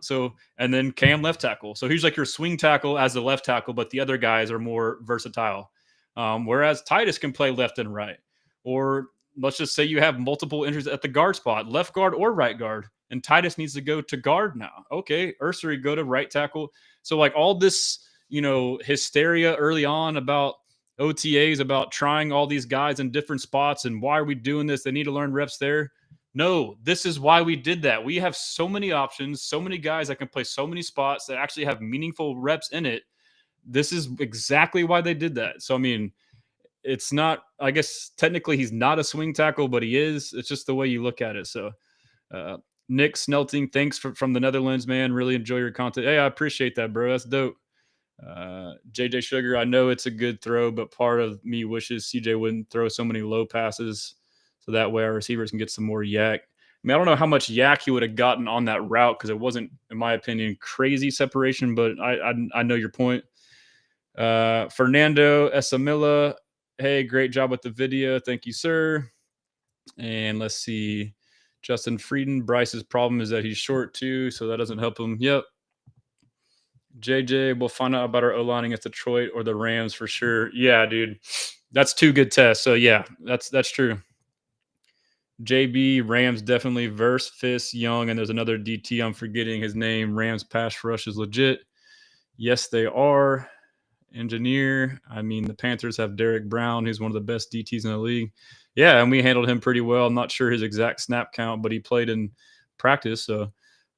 So, and then Cam left tackle. So he's like your swing tackle as the left tackle, but the other guys are more versatile. Whereas Titus can play left and right. Or let's just say you have multiple injuries at the guard spot, left guard or right guard, and Titus needs to go to guard now. Okay, Ursery go to right tackle. So like all this, hysteria early on about OTAs, about trying all these guys in different spots and why are we doing this? They need to learn reps there. No, this is why we did that. We have so many options, so many guys that can play so many spots that actually have meaningful reps in it. This is exactly why they did that. So, I mean, it's not, I guess, technically he's not a swing tackle, but he is. It's just the way you look at it. So, Nick Snelting, thanks from the Netherlands, man. Really enjoy your content. Hey, I appreciate that, bro. That's dope. JJ Sugar, I know it's a good throw, but part of me wishes CJ wouldn't throw so many low passes. So that way our receivers can get some more yak. I mean, I don't know how much yak he would have gotten on that route because it wasn't, in my opinion, crazy separation, but I know your point. Fernando Esamilla, hey, great job with the video. Thank you, sir. And let's see. Justin Frieden, Bryce's problem is that he's short too, so that doesn't help him. Yep. JJ, we'll find out about our O-line against Detroit or the Rams for sure. Yeah, dude. That's two good tests. So, yeah, that's true. JB, Rams definitely verse Fist, Young, and there's another DT I'm forgetting his name. Rams pass rush is legit. Yes, they are. Engineer, I mean, the Panthers have Derek Brown, who's one of the best DTs in the league. Yeah, and we handled him pretty well. I'm not sure his exact snap count, but he played in practice. So,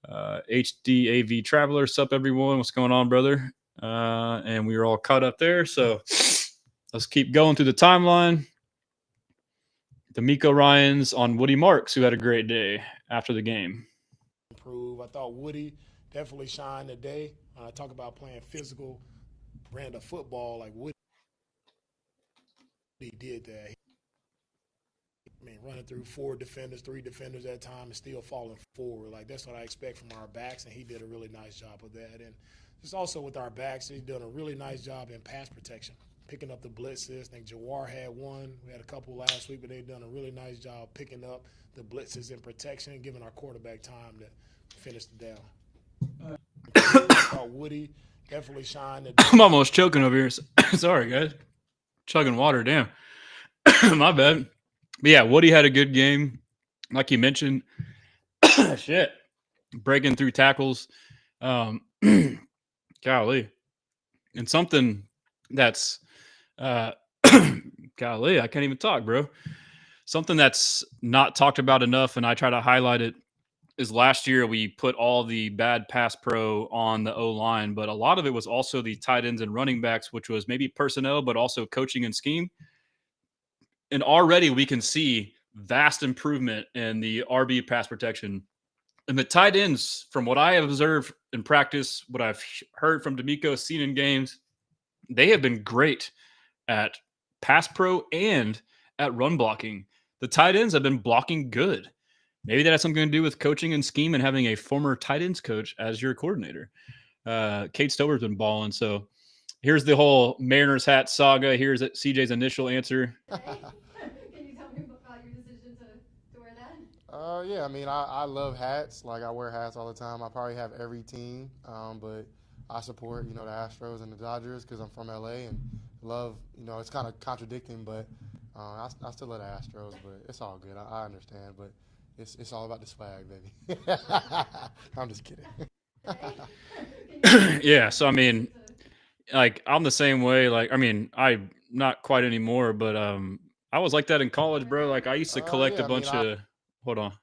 HDAV Traveler, sup everyone? What's going on, brother? And we were all caught up there. So, let's keep going through the timeline. D'Amico Ryans on Woody Marks, who had a great day after the game. Improve. I thought Woody definitely shined today. When I talk about playing physical brand of football, like Woody did that. I mean, running through 4 defenders, 3 defenders at a time, and still falling forward. Like, that's what I expect from our backs, and he did a really nice job of that. And just also with our backs, he's done a really nice job in pass protection, picking up the blitzes. I think Jawar had one. We had a couple last week, but they've done a really nice job picking up the blitzes in protection, giving our quarterback time to finish the down. I thought Woody definitely shined. I'm almost choking over here. Sorry, guys. Chugging water, damn. My bad. But yeah, Woody had a good game. Like you mentioned, shit, breaking through tackles. Golly. And something that's, golly, I can't even talk, bro. Something that's not talked about enough, and I try to highlight it, is last year we put all the bad pass pro on the O-line, but a lot of it was also the tight ends and running backs, which was maybe personnel, but also coaching and scheme. And already we can see vast improvement in the RB pass protection. And the tight ends, from what I have observed in practice, what I've heard from D'Amico, seen in games, they have been great at pass pro and at run blocking. The tight ends have been blocking good. Maybe that has something to do with coaching and scheme and having a former tight ends coach as your coordinator. Kate Stover's been balling. So here's the whole Mariners hat saga. Here's CJ's initial answer. Can you tell me about your decision to wear that? Yeah, I mean, I love hats. Like, I wear hats all the time. I probably have every team, but I support, the Astros and the Dodgers because I'm from LA and love, it's kind of contradicting, but I still love the Astros, but it's all good. I understand, but it's all about the swag, baby. I'm just kidding. Yeah, so I mean, like I'm the same way. Like I mean, I not quite anymore, but I was like that in college, bro. Like I used to collect Yeah, a bunch of. Hold on.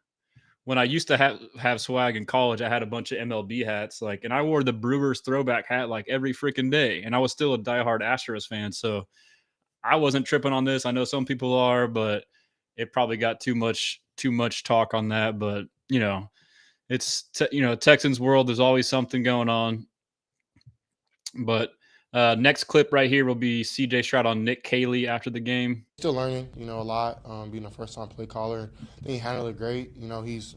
When I used to have swag in college, I had a bunch of MLB hats, like, and I wore the Brewers throwback hat like every freaking day, and I was still a diehard Astros fan, so I wasn't tripping on this. I know some people are, but it probably got too much talk on that. But it's Texans world. There's always something going on. But next clip right here will be CJ Stroud on Nick Caley after the game. Still learning, a lot, being a first-time play caller. I think he handled it great. He's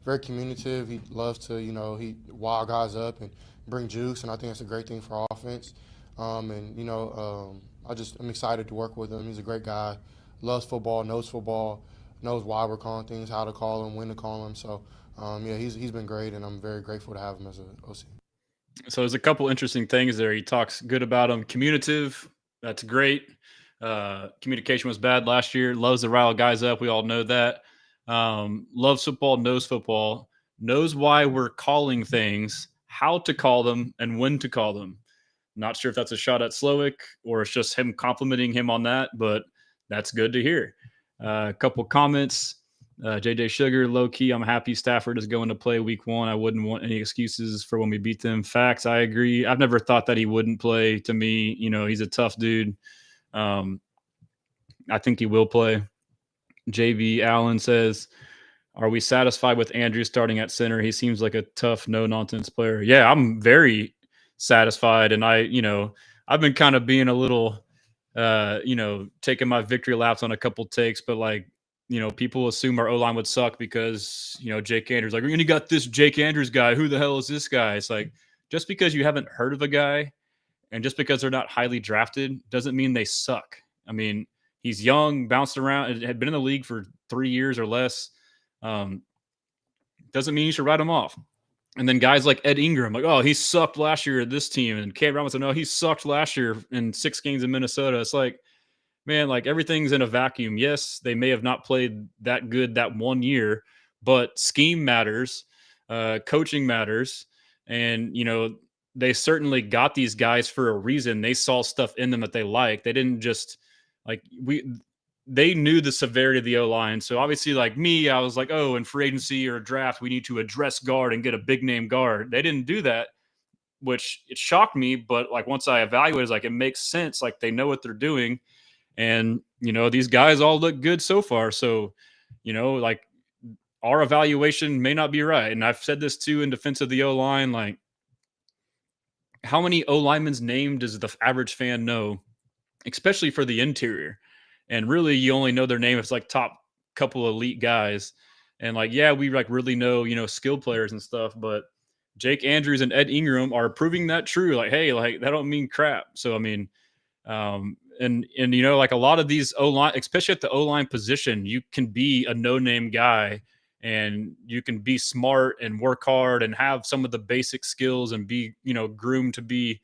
very communicative. He loves to, he wild guys up and bring juice, and I think that's a great thing for our offense. I'm excited to work with him. He's a great guy, loves football, knows why we're calling things, how to call him, when to call him. So, yeah, he's been great, and I'm very grateful to have him as an OC. So there's a couple interesting things there. He talks good about him. Communicative, that's great. Communication was bad last year. Loves to rile guys up. We all know that. Loves football, knows why we're calling things, how to call them, and when to call them. Not sure if that's a shot at Slowick or it's just him complimenting him on that, but that's good to hear. A couple comments. JJ Sugar, low key, I'm happy Stafford is going to play week 1. I wouldn't want any excuses for when we beat them. Facts, I agree. I've never thought that he wouldn't play. To me, he's a tough dude. I think he will play. JV Allen says, are we satisfied with Andrews starting at center? He seems like a tough, no-nonsense player. Yeah, I'm very satisfied. And I've been kind of being a little, taking my victory laps on a couple takes, but like, people assume our O-line would suck because, Jake Andrews, like, you got this Jake Andrews guy. Who the hell is this guy? It's like, just because you haven't heard of a guy and just because they're not highly drafted doesn't mean they suck. I mean, he's young, bounced around, had been in the league for 3 years or less. Doesn't mean you should write him off. And then guys like Ed Ingram, like, oh, he sucked last year at this team. And Cam Robinson, no, he sucked last year in 6 games in Minnesota. It's like, man, like everything's in a vacuum. Yes, they may have not played that good that 1 year, but scheme matters, coaching matters, and they certainly got these guys for a reason. They saw stuff in them that they liked. They didn't just they knew the severity of the O-line. So obviously, like me, I was like, oh, in free agency or draft, we need to address guard and get a big name guard. They didn't do that, which it shocked me. But like once I evaluated, like it makes sense. Like they know what they're doing. And, these guys all look good so far. So, like our evaluation may not be right. And I've said this too in defense of the O-line. Like, how many O-linemen's name does the average fan know, especially for the interior? And really, you only know their name if it's like top couple elite guys. And like, yeah, we like really know, skilled players and stuff. But Jake Andrews and Ed Ingram are proving that true. Like, hey, like that don't mean crap. So, I mean, and like a lot of these O-line, especially at the O-line position, you can be a no-name guy and you can be smart and work hard and have some of the basic skills and be, groomed to be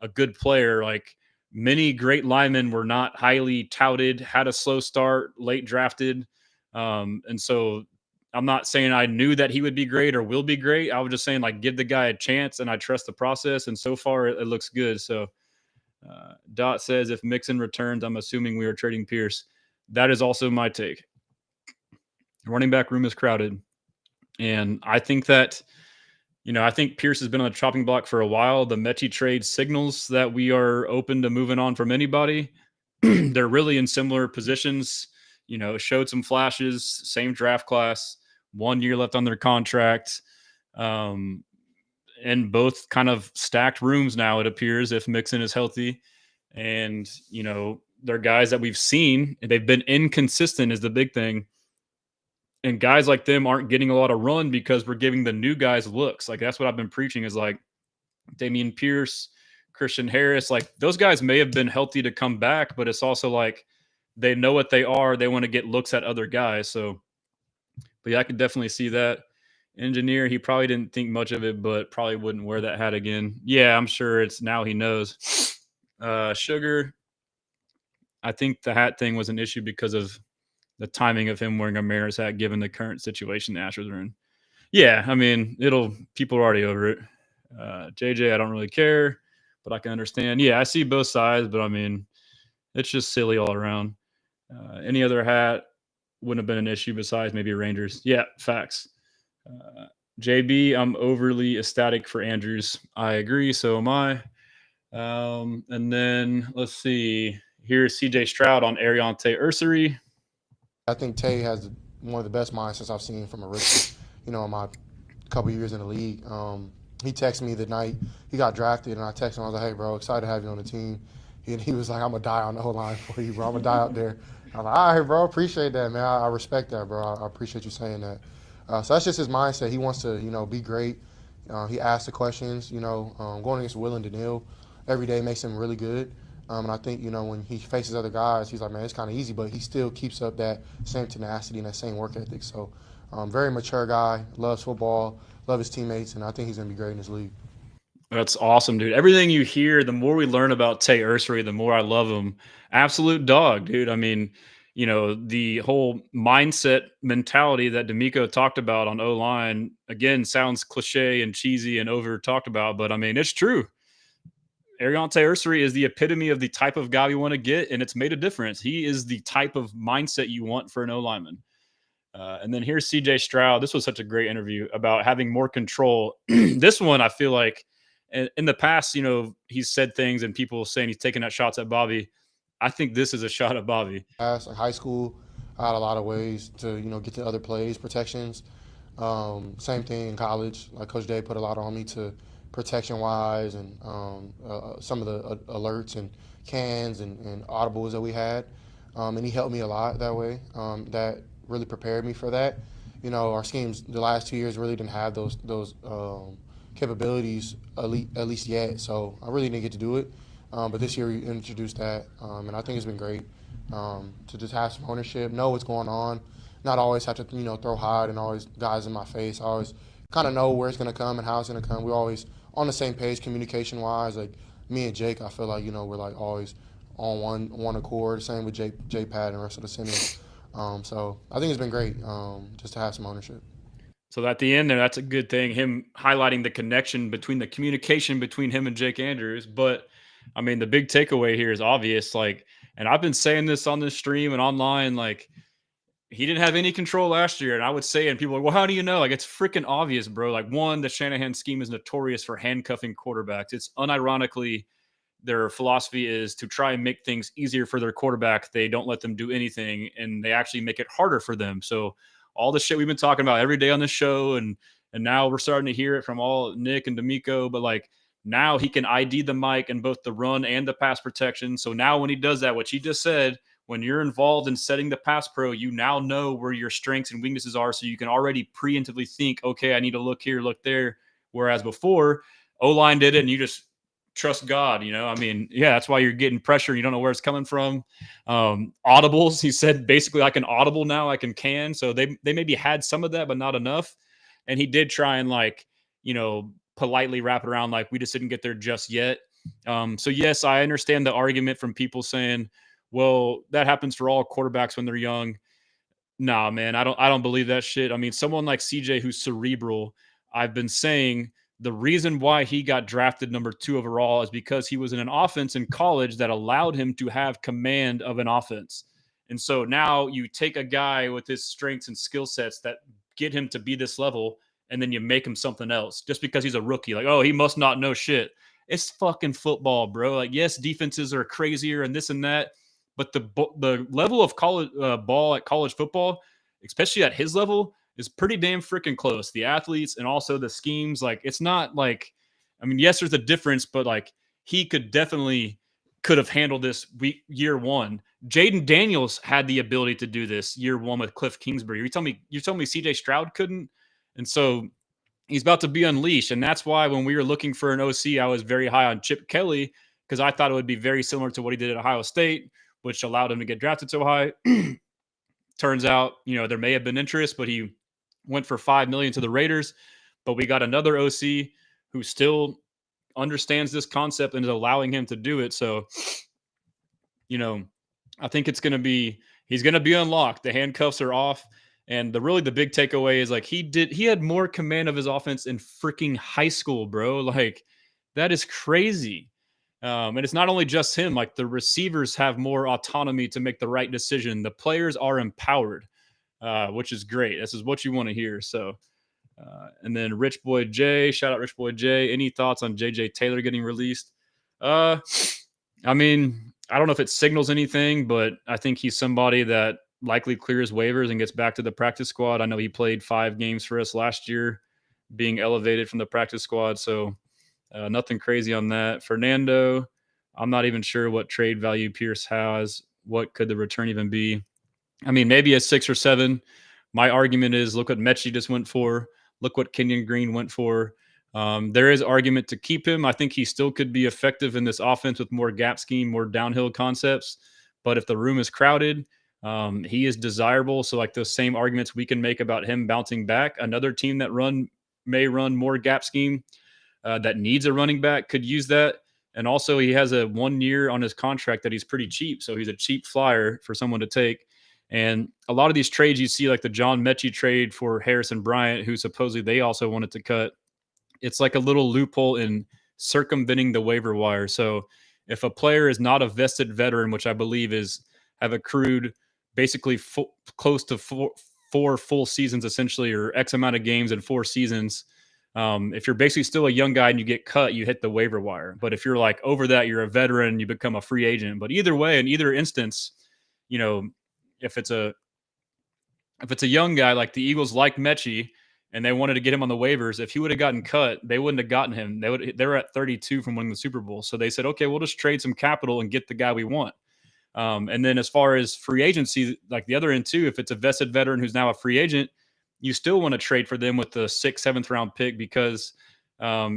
a good player. Like many great linemen were not highly touted, had a slow start, late drafted. And so I'm not saying I knew that he would be great or will be great. I was just saying like, give the guy a chance and I trust the process. And so far it looks good. So, Dot says if Mixon returns, I'm assuming we are trading Pierce. That is also my take. Running back room is crowded. And I think that, I think Pierce has been on the chopping block for a while. The Metchie trade signals that we are open to moving on from anybody. They're really in similar positions, showed some flashes, same draft class, 1 year left on their contract. And both kind of stacked rooms now, it appears, if Mixon is healthy. And, they're guys that we've seen. They've been inconsistent is the big thing. And guys like them aren't getting a lot of run because we're giving the new guys looks. Like, that's what I've been preaching is like Dameon Pierce, Christian Harris, like those guys may have been healthy to come back, but it's also like they know what they are. They want to get looks at other guys. So, but yeah, I could definitely see that. Engineer, he probably didn't think much of it, but probably wouldn't wear that hat again. Yeah, I'm sure it's now he knows. Sugar, I think the hat thing was an issue because of the timing of him wearing a Mariners hat, given the current situation the Astros are in. Yeah, I mean, people are already over it. JJ, I don't really care, but I can understand. Yeah, I see both sides, but I mean, it's just silly all around. Any other hat wouldn't have been an issue besides maybe Rangers. Yeah, facts. JB, I'm overly ecstatic for Andrews. I agree. So am I. And then let's see. Here's CJ Stroud on Ariante Ursary. I think Tay has one of the best mindsets I've seen from a rookie, in my couple years in the league. He texted me the night he got drafted, and I texted him. I was like, hey, bro, excited to have you on the team. And he was like, I'm going to die on the whole line for you, bro. I'm going to die out there. I was like, all right, bro, appreciate that, man. I respect that, bro. I appreciate you saying that. So that's just his mindset. He wants to, be great. He asks the questions, going against Will and Daniil every day makes him really good. And I think, when he faces other guys, he's like, man, it's kind of easy, but he still keeps up that same tenacity and that same work ethic. So very mature guy, loves football, loves his teammates, and I think he's going to be great in this league. That's awesome, dude. Everything you hear, the more we learn about Tay Ursary, the more I love him. Absolute dog, dude. I mean, the whole mindset mentality that D'Amico talked about on O-line, again, sounds cliche and cheesy and over talked about, but I mean, it's true. Ariante Ursary is the epitome of the type of guy we want to get, and it's made a difference. He is the type of mindset you want for an O-lineman. And then here's CJ Stroud. This was such a great interview about having more control. This one, I feel like in the past, he's said things and people saying he's taking out shots at Bobby. I think this is a shot at Bobby. Like high school, I had a lot of ways to, get to other plays, protections. Same thing in college. Like Coach Day put a lot on me to protection-wise and some of the alerts and cans and audibles that we had. And he helped me a lot that way. That really prepared me for that. Our schemes the last 2 years really didn't have those capabilities at least yet. So I really didn't get to do it. But this year we introduced that, and I think it's been great to just have some ownership, know what's going on, not always have to throw hard and always guys in my face. I always kind of know where it's going to come and how it's going to come. We're always on the same page communication-wise. Like me and Jake, I feel like we're like always on one accord. Same with J Pat and the rest of the center. So I think it's been great just to have some ownership. So at the end there, that's a good thing. Him highlighting the connection between the communication between him and Jake Andrews. But I mean, the big takeaway here is obvious. Like, and I've been saying this on this stream and online, like, he didn't have any control last year. And I would say, and people are like, well, how do you know? Like, it's freaking obvious, bro. Like, one, the Shanahan scheme is notorious for handcuffing quarterbacks. It's unironically, their philosophy is to try and make things easier for their quarterback. They don't let them do anything, and they actually make it harder for them. So all the shit we've been talking about every day on this show, and now we're starting to hear it from all Nick and D'Amico, but like now he can ID the mic in both the run and the pass protection. So now when he does that, which he just said, when you're involved in setting the pass pro, you now know where your strengths and weaknesses are. So you can already preemptively think, okay, I need to look here, look there. Whereas before, O-line did it and you just trust God, I mean, yeah, that's why you're getting pressure. You don't know where it's coming from. Audibles, he said, basically I can audible now, I can. So they maybe had some of that, but not enough. And he did try and politely wrap it around like we just didn't get there just yet. So yes, I understand the argument from people saying, well, that happens for all quarterbacks when they're young. Nah, man, I don't believe that shit. I mean, someone like CJ who's cerebral, I've been saying the reason why he got drafted number 2 overall is because he was in an offense in college that allowed him to have command of an offense. And so now you take a guy with his strengths and skill sets that get him to be this level, and then you make him something else just because he's a rookie. Like, oh, he must not know shit. It's fucking football, bro. Like, yes, defenses are crazier and this and that, but the level of college ball at college football, especially at his level, is pretty damn freaking close. The athletes and also the schemes, like, it's not like, I mean, yes, there's a difference, but like he could have handled this year one. Jaden Daniels had the ability to do this year one with Cliff Kingsbury. You telling me CJ Stroud couldn't? And so he's about to be unleashed. And that's why when we were looking for an OC, I was very high on Chip Kelly because I thought it would be very similar to what he did at Ohio State, which allowed him to get drafted so high. Turns out, there may have been interest, but he went for $5 million to the Raiders. But we got another OC who still understands this concept and is allowing him to do it. So, I think he's going to be unlocked. The handcuffs are off. And the big takeaway is like he had more command of his offense in freaking high school, bro. Like that is crazy. And it's not only just him, like the receivers have more autonomy to make the right decision. The players are empowered, which is great. This is what you want to hear. So, and then Rich Boy J, shout out Rich Boy J. Any thoughts on JJ Taylor getting released? I mean, I don't know if it signals anything, but I think he's somebody that likely clears waivers and gets back to the practice squad. I know he played 5 games for us last year, being elevated from the practice squad. So nothing crazy on that. Fernando, I'm not even sure what trade value Pierce has. What could the return even be? I mean, maybe a 6 or 7. My argument is look what Metchie just went for. Look what Kenyon Green went for. There is argument to keep him. I think he still could be effective in this offense with more gap scheme, more downhill concepts. But if the room is crowded, he is desirable. So like those same arguments we can make about him bouncing back. Another team that may run more gap scheme that needs a running back could use that. And also he has a 1 year on his contract that he's pretty cheap. So he's a cheap flyer for someone to take. And a lot of these trades you see, like the John Metchie trade for Harrison Bryant, who supposedly they also wanted to cut. It's like a little loophole in circumventing the waiver wire. So if a player is not a vested veteran, which I believe have accrued basically close to four full seasons, essentially, or X amount of games in 4 seasons, if you're basically still a young guy and you get cut, you hit the waiver wire. But if you're like over that, you're a veteran, you become a free agent. But either way, in either instance, if it's a young guy like the Eagles like Metchie and they wanted to get him on the waivers, if he would have gotten cut, they wouldn't have gotten him. They were at 32 from winning the Super Bowl. So they said, okay, we'll just trade some capital and get the guy we want. And then as far as free agency, like the other end too, if it's a vested veteran who's now a free agent, you still want to trade for them with the 6th, 7th round pick because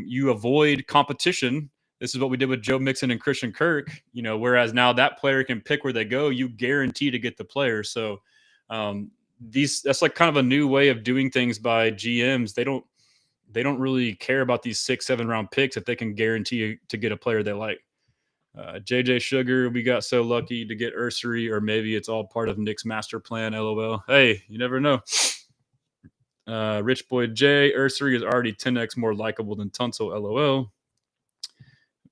you avoid competition. This is what we did with Joe Mixon and Christian Kirk, whereas now that player can pick where they go, you guarantee to get the player. So that's like kind of a new way of doing things by GMs. They don't really care about these 6, 7 round picks if they can guarantee to get a player they like. JJ Sugar, we got so lucky to get Ursery, or maybe it's all part of Nick's master plan. LOL. Hey, you never know. Rich Boy J, Ursery is already 10x more likable than Tunsil. LOL.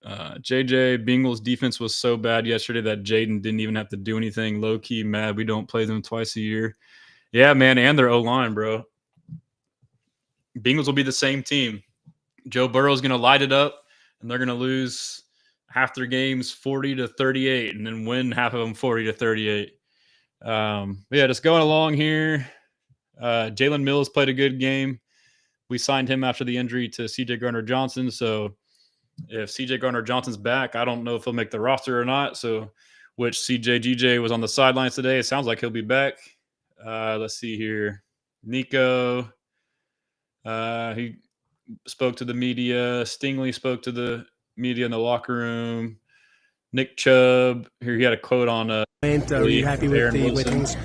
JJ, Bengals defense was so bad yesterday that Jaden didn't even have to do anything. Low key mad we don't play them twice a year. Yeah, man, and their O-line, bro. Bengals will be the same team. Joe Burrow's going to light it up, and they're going to lose half their games 40-38 and then win half of them 40-38. Yeah, just going along here. Jalen Mills played a good game. We signed him after the injury to C.J. Gardner-Johnson, so if C.J. Gardner-Johnson's back, I don't know if he'll make the roster or not. So, which C.J. G.J. was on the sidelines today. It sounds like he'll be back. Let's see here. Nico, he spoke to the media. Stingley spoke to the media in the locker room. Nick Chubb, here he had a quote on are you happy with the things?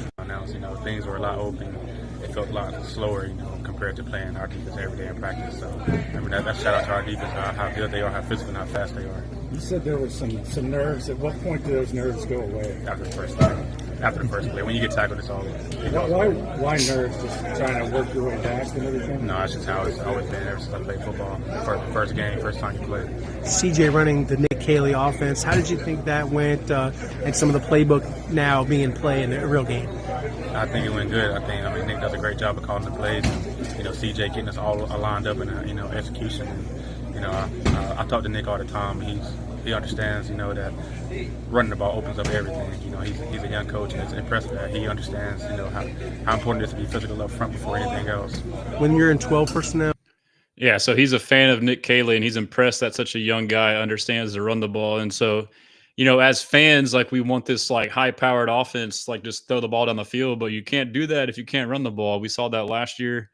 Things were a lot open. It felt a lot slower, compared to playing our defense every day in practice. So, that shout out to our defense, how good they are, how physical and how fast they are. You said there was some nerves. At what point do those nerves go away? After the first play. When you get tackled, it's all Why nerves? Just trying to work your way back and everything? No, that's just how it's always been ever since I played football. First game, first time you play. C.J. running the Nick Caley offense, how did you think that went, and some of the playbook now being in play in a real game? I think it went good. I mean, Nick does a great job of calling the plays. C.J. getting us all lined up in execution. I talk to Nick all the time. He understands, that running the ball opens up everything. He's a young coach, and it's impressive that he understands, how important it is to be physical up front before anything else. When you're in 12 personnel. Yeah, so he's a fan of Nick Caley, and he's impressed that such a young guy understands to run the ball. And so, as fans, like we want this like high-powered offense, like just throw the ball down the field, but you can't do that if you can't run the ball. We saw that last year.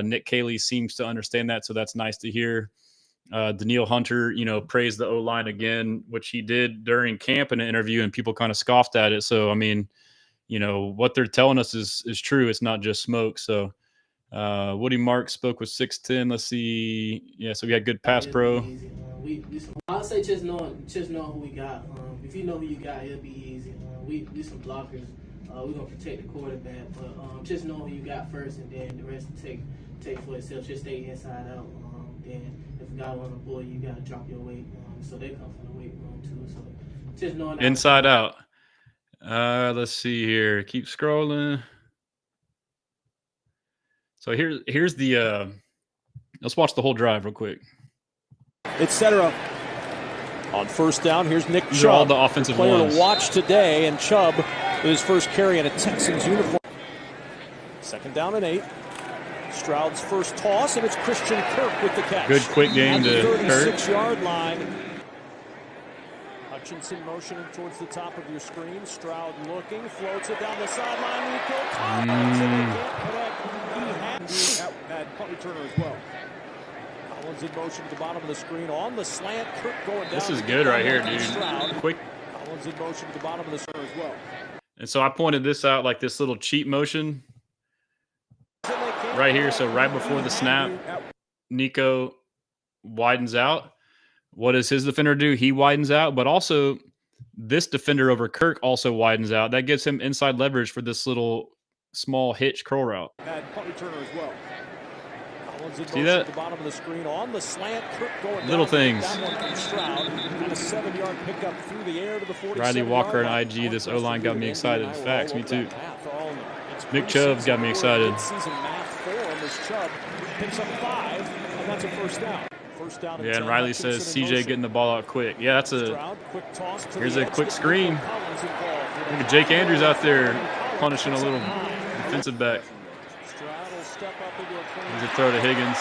Nick Caley seems to understand that, so that's nice to hear. Daniil Hunter, praised the O-line again, which he did during camp in an interview, and people kind of scoffed at it. So, I mean, what they're telling us is true. It's not just smoke. So, Woody Mark spoke with 6'10". Let's see. Yeah, so we had good pass pro. I'll say just knowing who we got. If you know who you got, it'll be easy. We some blockers. We're gonna protect the quarterback, but just know who you got first, and then the rest will take for itself. Just stay inside out. Then if a guy want to bully, you gotta drop your weight. So they come from the weight room too. So just knowing that Inside out. Let's see here. Keep scrolling. So here's the let's watch the whole drive real quick. Etc. On first down, here's Nick These are Chubb, all the offensive player ones. to watch today, and Chubb with his first carry in a Texans uniform. Second down and 8. Stroud's first toss, and it's Christian Kirk with the catch. Good quick game to Kirk. 36-yard line. Hutchinson motioning towards the top of your screen. Stroud looking, floats it down the sideline. He had punt returner as well. Collins in motion to the bottom of the screen on the slant. Kirk going down. This is good right here, dude. Quick. Collins in motion to the bottom of the screen as well. And so I pointed this out, like this little cheat motion right here. So right before the snap, Nico widens out. What does his defender do? He widens out, but also this defender over Kirk also widens out. That gives him inside leverage for this little small hitch curl route. Punt returner as well. See that? The bottom of the screen on the slant. Kirk going little things. Stroud, and a 7-yard pickup through the air to the 47. Riley Walker and IG. This O-line got me excited. Facts, me too. Nick Chubb got me excited. Season math for him as Chubb picks up 5, and that's a first down. Yeah, and Riley says CJ getting the ball out quick. Yeah, that's here's a quick screen. Look at Jake Andrews out there punishing a little defensive back. Here's a throw to Higgins.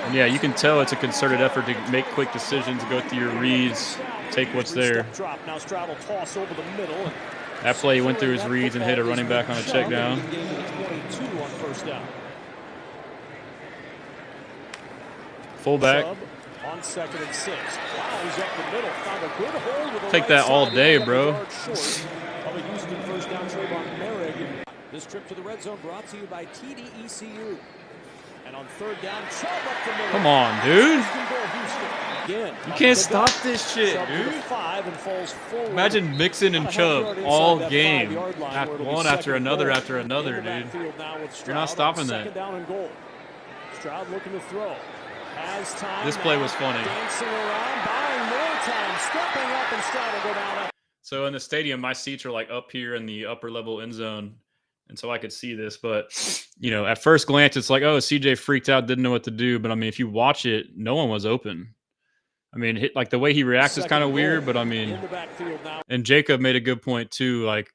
And yeah, you can tell it's a concerted effort to make quick decisions, go through your reads, take what's there. That play, he went through his reads and hit a running back on a check down. Fullback. On 2nd and 6. Wow, he's up the middle. Found a good hole with take that all day, bro. Houston first down, Trayvon Merrick. This trip to the red zone brought to you by TDECU. And on 3rd down, Chubb up the middle. Come on, dude. Again, you can't stop this shit, dude. Imagine Mixon and Chubb all game. One after another, dude. You're not stopping that. Stroud looking to throw. This play was funny. So in the stadium, my seats are like up here in the upper level end zone. And so I could see this, but at first glance, it's like, oh, CJ freaked out, didn't know what to do. But I mean, if you watch it, no one was open. I mean, like the way he reacts is kind of weird, but I mean, and Jacob made a good point too. Like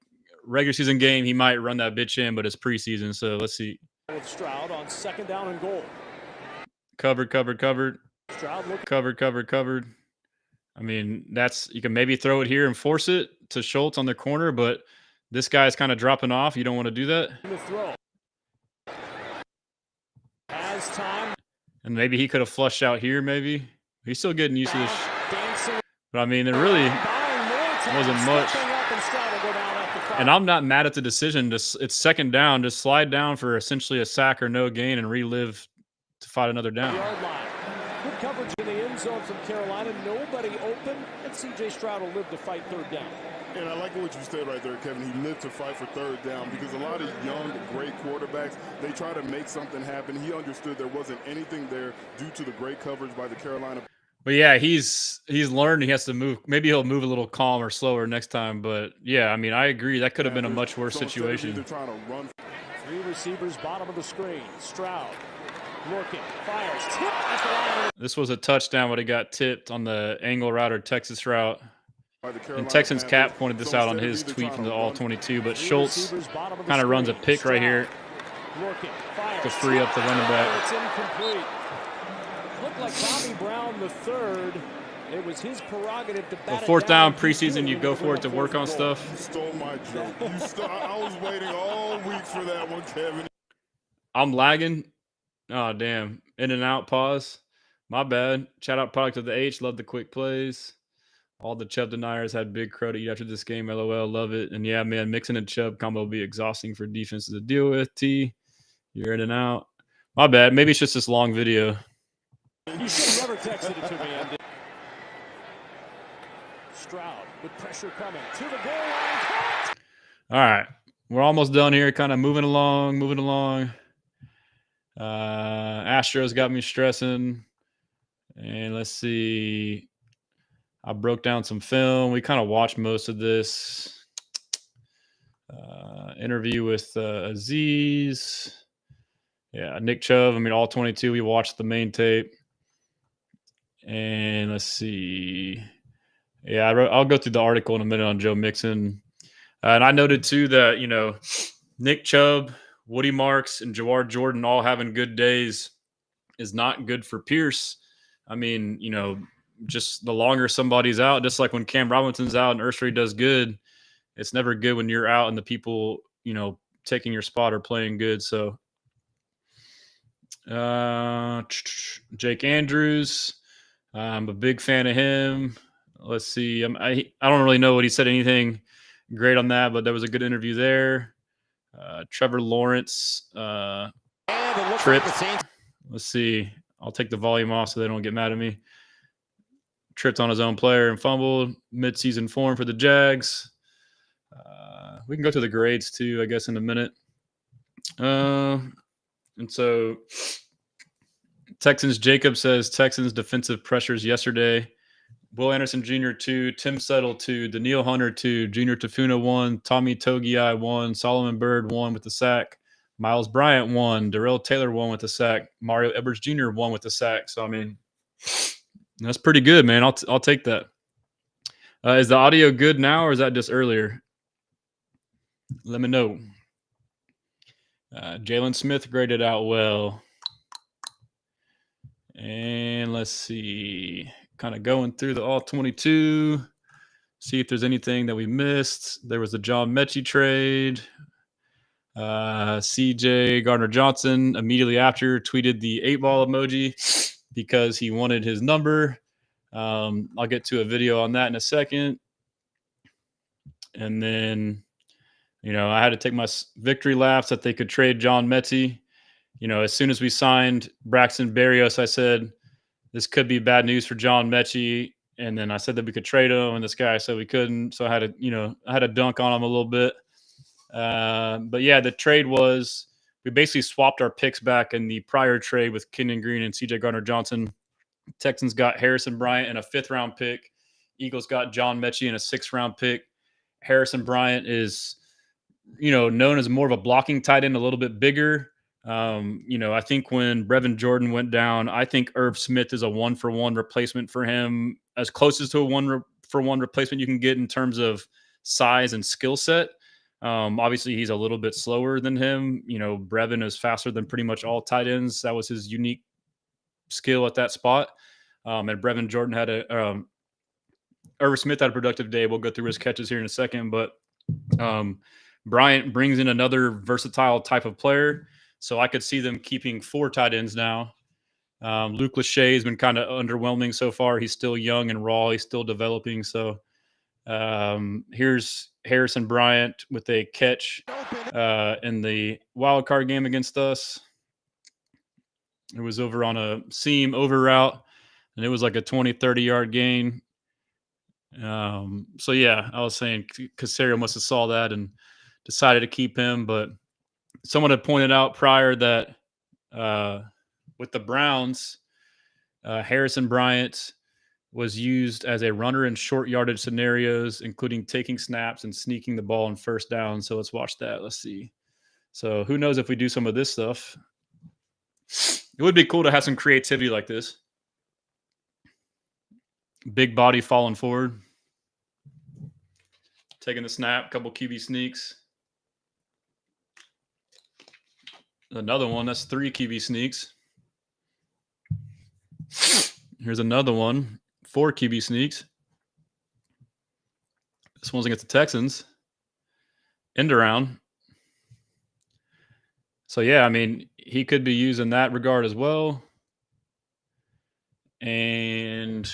regular season game, he might run that bitch in, but it's preseason. So let's see. With Stroud on 2nd down and goal. Covered. Covered. I mean, you can maybe throw it here and force it to Schultz on the corner, but this guy's kind of dropping off. You don't want to do that. And maybe he could have flushed out here, maybe. He's still getting used to this. But I mean, it really wasn't much. And I'm not mad at the decision. It's 2nd down. Just slide down for essentially a sack or no gain and relive to fight another down. Good coverage in the end zone from Carolina. Nobody open, and C.J. Stroud will live to fight 3rd down. And I like what you said right there, Kevin. He lived to fight for 3rd down because a lot of young, great quarterbacks, they try to make something happen. He understood there wasn't anything there due to the great coverage by the Carolina. But yeah, he's learned he has to move. Maybe he'll move a little calmer, slower next time. But yeah, I mean, I agree. That could have been a much worse situation. Trying to run. 3 receivers, bottom of the screen. Stroud looking, fires, tip at the line. This was a touchdown, but it got tipped on the angle route or Texas route. And Texans Cap pointed this out on his tweet from the All-22, but Schultz kind of runs a pick right here to free up the running back. It's incomplete. Looked like Bobby Brown the third It was his prerogative to So bat it fourth down, He did preseason, you when go they for went it to on work fourth on and goal. stuff. You stole my joke. I was waiting all week for that one, Kevin. I'm lagging. Oh, damn. In and out, pause. My bad. Shout out Product of the H. Love the quick plays. All the Chubb deniers had big crow to eat after this game. LOL. Love it. And yeah, man, Mixon and Chubb combo will be exhausting for defenses to deal with. T, you're in and out. My bad. Maybe it's just this long video. You should have never texted it to me, MD. Stroud with pressure coming to the goal line. All right. We're almost done here. Kind of moving along. Astros got me stressing. And let's see. I broke down some film. We kind of watched most of this. Interview with Aziz. Yeah, Nick Chubb. I mean, all 22. We watched the main tape. And let's see. Yeah, I'll go through the article in a minute on Joe Mixon. And I noted, too, that, Nick Chubb, Woody Marks, and Jawar Jordan all having good days is not good for Pierce. I mean, just the longer somebody's out, just like when Cam Robinson's out and Urshray does good, it's never good when you're out and the people, taking your spot are playing good. So Jake Andrews, I'm a big fan of him. Let's see. I don't really know what he said anything great on that, but there was a good interview there. Trevor Lawrence trip. Let's see. I'll take the volume off so they don't get mad at me. Tripped on his own player and fumbled. Mid-season form for the Jags. We can go to the grades too, I guess, in a minute. And so Texans Jacob says Texans defensive pressures yesterday. Will Anderson Jr. 2, Tim Settle 2, Daniil Hunter 2, Junior Tafuna 1, Tommy Togiai 1, Solomon Byrd 1 with the sack, Miles Bryant 1, Darrell Taylor 1 with the sack, Mario Edwards Jr. 1 with the sack. So, I mean, that's pretty good, man. I'll take that. Is the audio good now or is that just earlier? Let me know. Jalen Smith graded out well. And let's see. Kind of going through the all 22. See if there's anything that we missed. There was the John Metchie trade. C.J. Gardner-Johnson immediately after tweeted the 8-ball emoji because he wanted his number. I'll get to a video on that in a second. And then, I had to take my victory laps that they could trade John Metchie. As soon as we signed Braxton Berrios, I said, this could be bad news for John Metchie. And then I said that we could trade him, and this guy said we couldn't. So I had to dunk on him a little bit. But yeah, the trade was, we basically swapped our picks back in the prior trade with Kenyon Green and C.J. Gardner-Johnson. Texans got Harrison Bryant and a 5th-round pick. Eagles got John Metchie and a 6th-round pick. Harrison Bryant is, known as more of a blocking tight end, a little bit bigger. I think when Brevin Jordan went down, I think Irv Smith is a 1-for-1 replacement for him, as close as to a 1-for-1 replacement you can get in terms of size and skill set. Obviously, he's a little bit slower than him. Brevin is faster than pretty much all tight ends. That was his unique skill at that spot. And Brevin Jordan had Irv Smith had a productive day. We'll go through his catches here in a second, but Bryant brings in another versatile type of player. So I could see them keeping 4 tight ends now. Luke Lachey has been kind of underwhelming so far. He's still young and raw. He's still developing. So here's Harrison Bryant with a catch in the wild card game against us. It was over on a seam over route, and it was like a 20, 30-yard gain. So, yeah, I was saying Casario must have saw that and decided to keep him. But someone had pointed out prior that with the Browns, Harrison Bryant was used as a runner in short yardage scenarios, including taking snaps and sneaking the ball on first down. So let's watch that. Let's see. So who knows if we do some of this stuff. It would be cool to have some creativity like this. Big body falling forward. Taking the snap, couple QB sneaks. Another one, that's 3 QB sneaks. Here's another one. 4 QB sneaks. This one's against the Texans. End around. So, yeah, I mean, he could be used in that regard as well. And,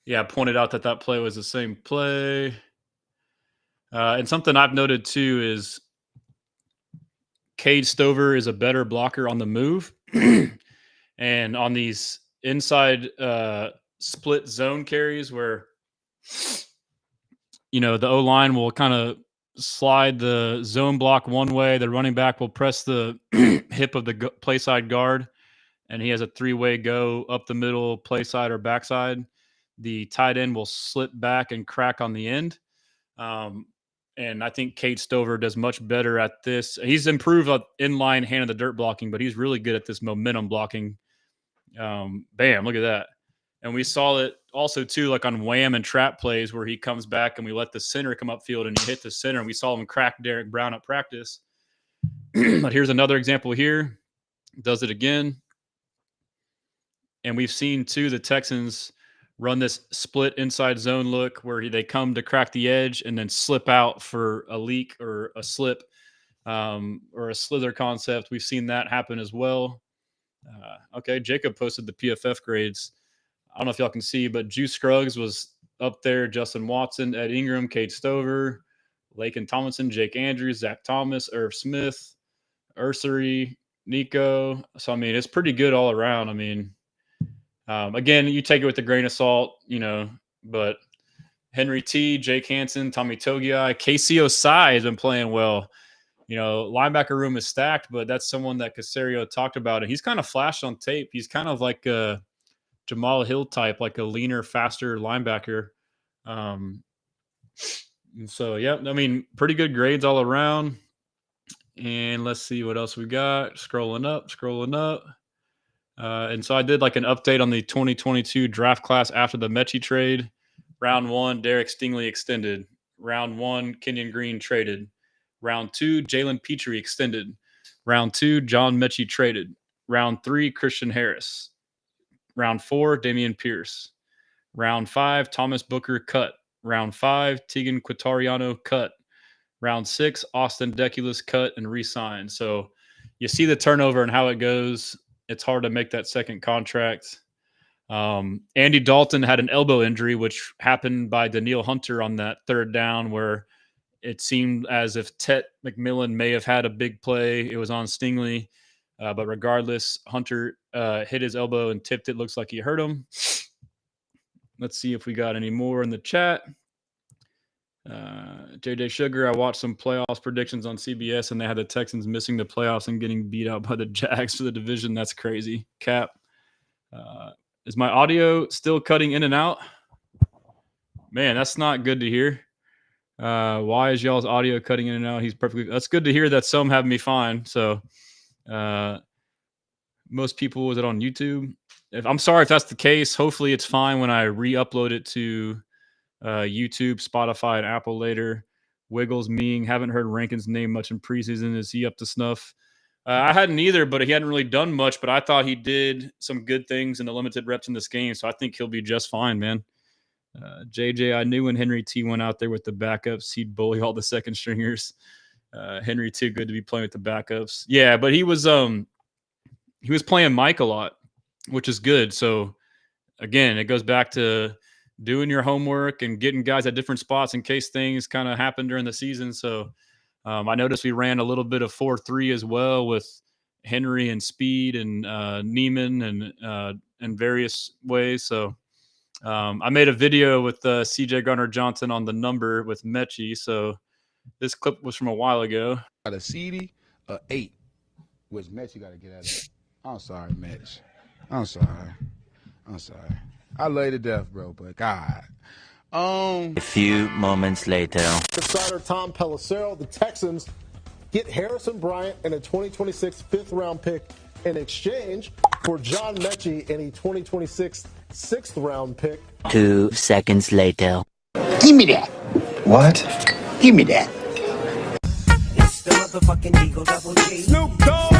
yeah, I pointed out that play was the same play. And something I've noted, too, is Cade Stover is a better blocker on the move. And on these inside split zone carries where, the O-line will kind of slide the zone block one way, the running back will press the hip of the play side guard, and he has a 3-way go up the middle, play side or backside. The tight end will slip back and crack on the end. And I think Cade Stover does much better at this. He's improved inline hand of the dirt blocking, but he's really good at this momentum blocking. Bam, look at that. And we saw it also, too, like on wham and trap plays where he comes back and we let the center come upfield and he hit the center. And we saw him crack Derek Brown at practice. But here's another example here. Does it again. And we've seen, too, the Texans run this split inside zone look where they come to crack the edge and then slip out for a leak or a slip or a slither concept. We've seen that happen as well. Okay, Jacob posted the PFF grades. I don't know if y'all can see, but Juice Scruggs was up there. Justin Watson, Ed Ingram, Cade Stover, Laken Tomlinson, Jake Andrews, Zach Thomas, Irv Smith, Ursary, Nico. So, I mean, it's pretty good all around. I mean, again, you take it with a grain of salt, but Henry T, Jake Hansen, Tommy Togiai, KC Osai has been playing well. Linebacker room is stacked, but that's someone that Caserio talked about, and he's kind of flashed on tape. He's kind of like a Jamal Hill type, like a leaner, faster linebacker. And so, yeah, I mean, pretty good grades all around. And let's see what else we got. Scrolling up. And so I did like an update on the 2022 draft class after the Metchie trade. Round 1, Derek Stingley extended. Round 1, Kenyon Green traded. Round 2, Jalen Petrie extended. Round 2, John Metchie traded. Round 3, Christian Harris. Round 4, Damian Pierce. Round 5, Thomas Booker cut. Round 5, Tegan Quatariano cut. Round 6, Austin Deculus cut and re-signed. So you see the turnover and how it goes. It's hard to make that second contract. Andy Dalton had an elbow injury, which happened by Daniil Hunter on that third down where it seemed as if Tet McMillan may have had a big play. It was on Stingley. But regardless, Hunter hit his elbow and tipped it. Looks like he hurt him. Let's see if we got any more in the chat. JJ Sugar, I watched some playoffs predictions on CBS, and they had the Texans missing the playoffs and getting beat out by the Jags for the division. That's crazy. Cap. Is my audio still cutting in and out? Man, that's not good to hear. Why is y'all's audio cutting in and out? That's good to hear that some have me fine. So most people, was it on YouTube? I'm sorry if that's the case. Hopefully it's fine when I re-upload it to YouTube, Spotify, and Apple later. Wiggles Ming, haven't heard Rankin's name much in preseason. Is he up to snuff? I hadn't either, but he hadn't really done much. But I thought he did some good things in the limited reps in this game, so I think he'll be just fine, man. JJ, I knew when Henry T went out there with the backups, he'd bully all the second stringers. Henry T, good to be playing with the backups. Yeah, but he was playing Mike a lot, which is good. So again, it goes back to doing your homework and getting guys at different spots in case things kind of happen during the season. So I noticed we ran a little bit of 4-3 as well with Henry and Speed and Neiman and various ways. So I made a video with C.J. Gardner-Johnson on the number with Metchie. So this clip was from a while ago. Got a CD, 8, which Metchie got to get out of it. I'm sorry, Metch. I'm sorry. I love you to death, bro, but God. A few moments later. Insider Tom Pelissero, the Texans get Harrison Bryant and a 2026 fifth-round pick in exchange for John Metchie and a 2026 sixth-round pick. 2 seconds later. Give me that. What? Give me that. It's the motherfucking Eagle Double G. Snoop Dogg.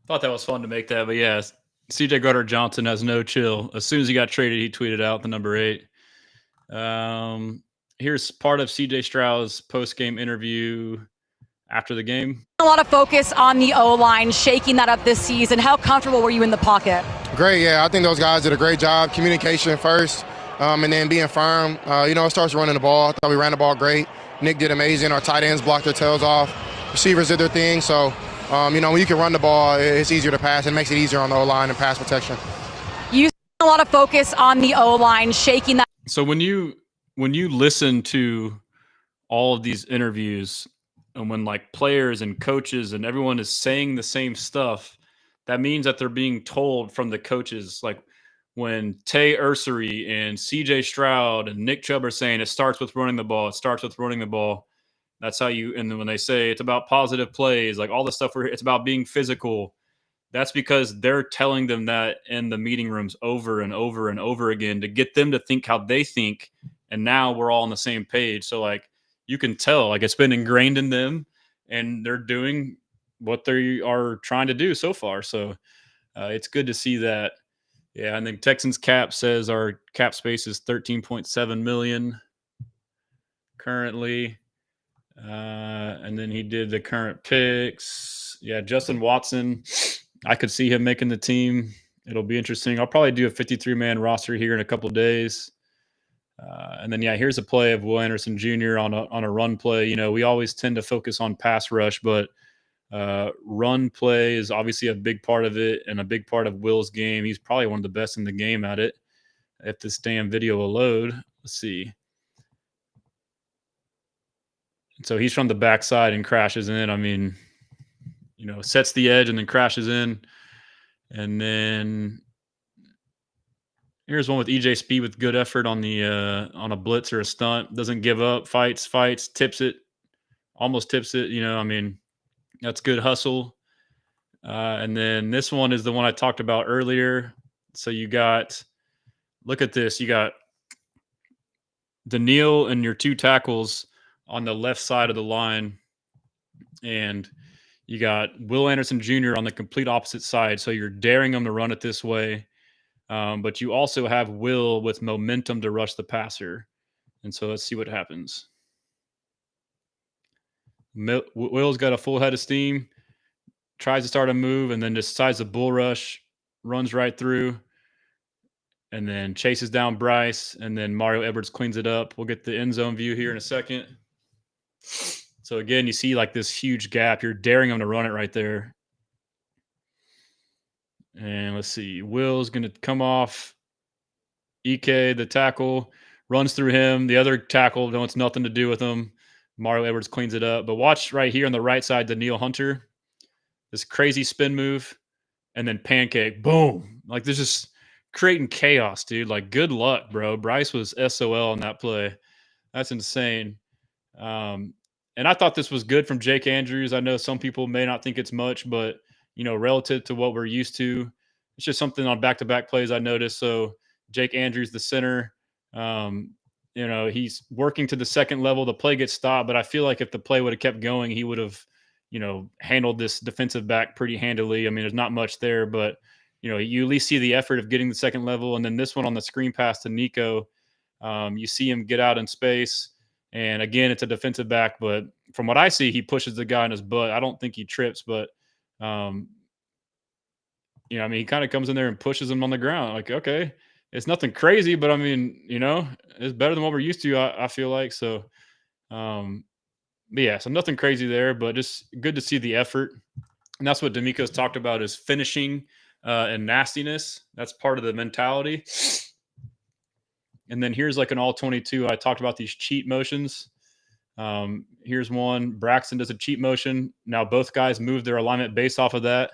Thought that was fun to make that, but yeah, C.J. Gardner-Johnson has no chill. As soon as he got traded, he tweeted out the number 8. Here's part of C.J. Stroud's post-game interview after the game. A lot of focus on the O-line, shaking that up this season. How comfortable were you in the pocket? Great, yeah. I think those guys did a great job. Communication first, and then being firm. It starts running the ball. I thought we ran the ball great. Nick did amazing. Our tight ends blocked their tails off. Receivers did their thing. So, when you can run the ball, it's easier to pass. It makes it easier on the O-line and pass protection. You a lot of focus on the O-line, shaking that. So when you listen to all of these interviews, and when like players and coaches and everyone is saying the same stuff, that means that they're being told from the coaches. Like when Tay Ursery and C.J. Stroud and Nick Chubb are saying it starts with running the ball, it starts with running the ball. That's how you. And then when they say it's about positive plays, like all the stuff where it's about being physical, that's because they're telling them that in the meeting rooms over and over and over again to get them to think how they think. And now we're all on the same page. So like you can tell, like it's been ingrained in them, and they're doing what they are trying to do so far. So it's good to see that. Yeah, I think Texans cap says our cap space is $13.7 million currently. And then he did the current picks. Yeah, Justin Watson, I could see him making the team. It'll be interesting. I'll probably do a 53-man roster here in a couple of days. And then, yeah, here's a play of Will Anderson Jr. on a run play. You know, we always tend to focus on pass rush, but run play is obviously a big part of it and a big part of Will's game. He's probably one of the best in the game at it. If this damn video will load, let's see. So he's from the backside and crashes in. I mean, you know, sets the edge and then crashes in. And then here's one with EJ Speed with good effort on the on a blitz or a stunt. Doesn't give up, fights, tips it, almost tips it. You know, I mean, that's good hustle. And then this one is the one I talked about earlier. So you got, look at this. You got Daniil and your two tackles on the left side of the line. And you got Will Anderson Jr. on the complete opposite side. So you're daring them to run it this way. But you also have Will with momentum to rush the passer. And so let's see what happens. Will's got a full head of steam, tries to start a move, and then decides to bull rush, runs right through, and then chases down Bryce, and then Mario Edwards cleans it up. We'll get the end zone view here in a second. So again, you see like this huge gap. You're daring him to run it right there. And let's see. Will's going to come off. EK, the tackle, runs through him. The other tackle wants nothing to do with him. Mario Edwards cleans it up. But watch right here on the right side, Daniil Hunter. This crazy spin move. And then pancake. Boom. Like this is creating chaos, dude. Like good luck, bro. Bryce was SOL on that play. That's insane. And I thought this was good from Jake Andrews. I know some people may not think it's much, but, you know, relative to what we're used to, it's just something on back-to-back plays I noticed. So Jake Andrews, the center, you know, he's working to the second level. The play gets stopped, but I feel like if the play would have kept going, he would have, you know, handled this defensive back pretty handily. I mean, there's not much there, but, you know, you at least see the effort of getting the second level. And then this one on the screen pass to Nico, you see him get out in space. And again, it's a defensive back, but from what I see, he pushes the guy in his butt. I don't think he trips, but, you know, I mean, he kind of comes in there and pushes him on the ground. Like, okay, it's nothing crazy, but I mean, you know, it's better than what we're used to, I feel like. So, but yeah, so nothing crazy there, but just good to see the effort. And that's what D'Amico's talked about is finishing and nastiness. That's part of the mentality. And then here's like an all 22. I talked about these cheat motions. Here's one. Braxton does a cheat motion. Now both guys move their alignment based off of that.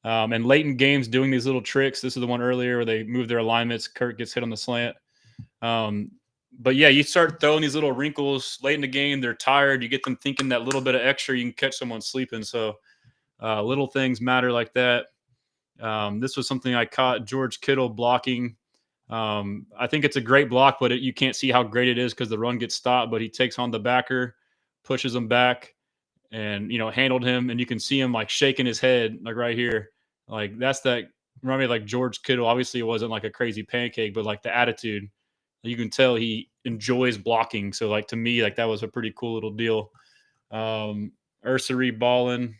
And late in games doing these little tricks. This is the one earlier where they move their alignments. Kurt gets hit on the slant. But yeah, you start throwing these little wrinkles late in the game. They're tired. You get them thinking that little bit of extra, you can catch someone sleeping. So little things matter like that. This was something I caught George Kittle blocking. I think it's a great block, but you can't see how great it is because the run gets stopped. But he takes on the backer, pushes him back, and, you know, handled him. And you can see him like shaking his head, like right here. Like that's that remind me of like George Kittle. Obviously, it wasn't like a crazy pancake, but like the attitude, you can tell he enjoys blocking. So like to me, like that was a pretty cool little deal. Ursary balling.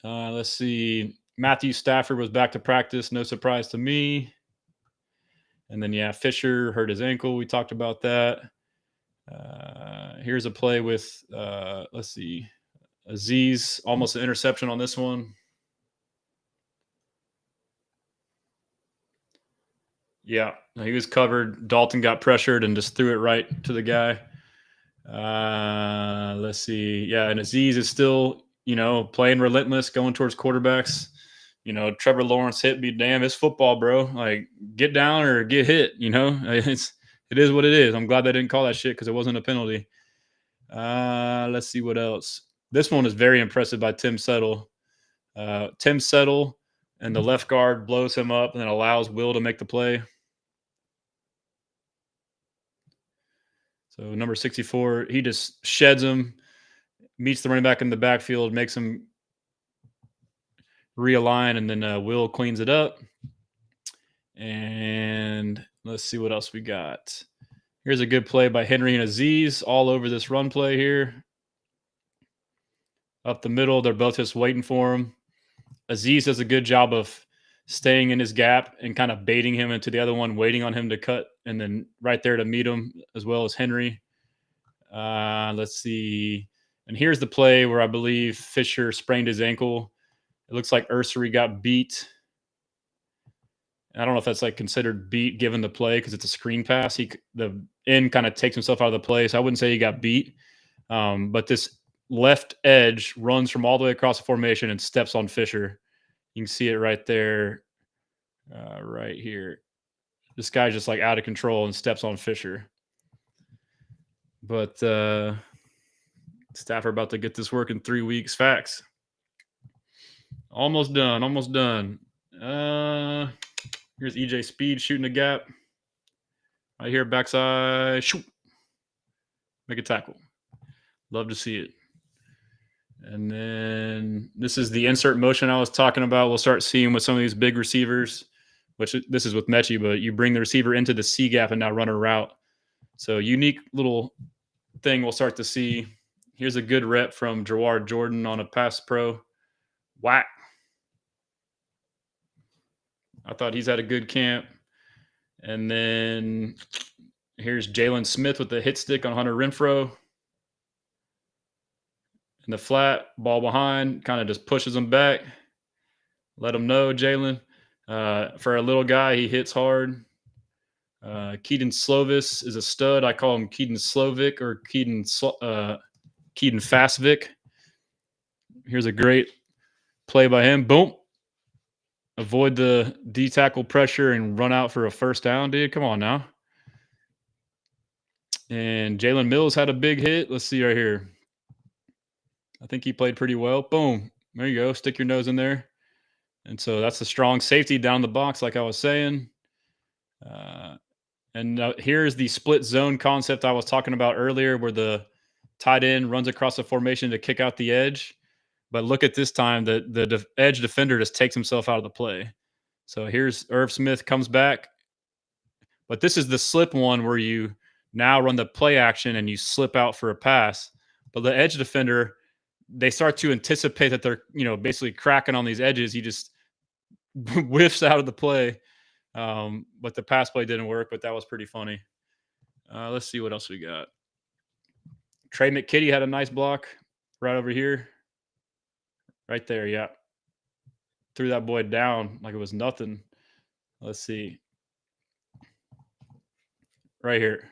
Let's see. Matthew Stafford was back to practice. No surprise to me. And then, yeah, Fisher hurt his ankle. We talked about that. Here's a play with, let's see, Aziz, almost an interception on this one. Yeah, he was covered. Dalton got pressured and just threw it right to the guy. Let's see. Yeah, and Aziz is still, playing relentless, going towards quarterbacks. Trevor Lawrence hit be damn, it's football, bro. Like, get down or get hit, it is what it is. I'm glad they didn't call that shit because it wasn't a penalty. Let's see what else. This one is very impressive by Tim Settle. Tim Settle and the left guard blows him up and then allows Will to make the play. So number 64, he just sheds him, meets the running back in the backfield, makes him realign, and then Will cleans it up. And let's see what else we got. Here's a good play by Henry and Aziz all over this run play here. Up the middle, they're both just waiting for him. Aziz does a good job of staying in his gap and kind of baiting him into the other one, waiting on him to cut, and then right there to meet him, as well as Henry. Let's see. And here's the play where I believe Fisher sprained his ankle. It looks like Ursary got beat. I don't know if that's like considered beat given the play because it's a screen pass. The end kind of takes himself out of the play, so I wouldn't say he got beat. But this left edge runs from all the way across the formation and steps on Fisher. You can see it right there, right here. This guy's just like out of control and steps on Fisher. But Stafford about to get this work in 3 weeks. Facts. Almost done. Here's EJ Speed shooting a gap. Right here, backside. Shoot. Make a tackle. Love to see it. And then this is the insert motion I was talking about. We'll start seeing with some of these big receivers, which this is with Metchie, but you bring the receiver into the C gap and now run a route. So unique little thing we'll start to see. Here's a good rep from Jawad Jordan on a pass pro. Whack. I thought he's had a good camp. And then here's Jalen Smith with the hit stick on Hunter Renfrow. In the flat, ball behind, kind of just pushes him back. Let him know, Jalen. For a little guy, he hits hard. Keaton Slovis is a stud. I call him Keaton Slovic or Keaton Fastvic. Here's a great play by him. Boom. Avoid the D-tackle pressure and run out for a first down, dude. Come on now. And Jalen Mills had a big hit. Let's see right here. I think he played pretty well. Boom. There you go. Stick your nose in there. And so that's a strong safety down the box, like I was saying. And here's the split zone concept I was talking about earlier, where the tight end runs across the formation to kick out the edge. But look at this time, the edge defender just takes himself out of the play. So here's Irv Smith comes back. But this is the slip one where you now run the play action and you slip out for a pass. But the edge defender, they start to anticipate that they're, basically cracking on these edges. He just whiffs out of the play. But the pass play didn't work, but that was pretty funny. Let's see what else we got. Trey McKitty had a nice block right over here. Right there, yeah. Threw that boy down like it was nothing. Let's see. Right here.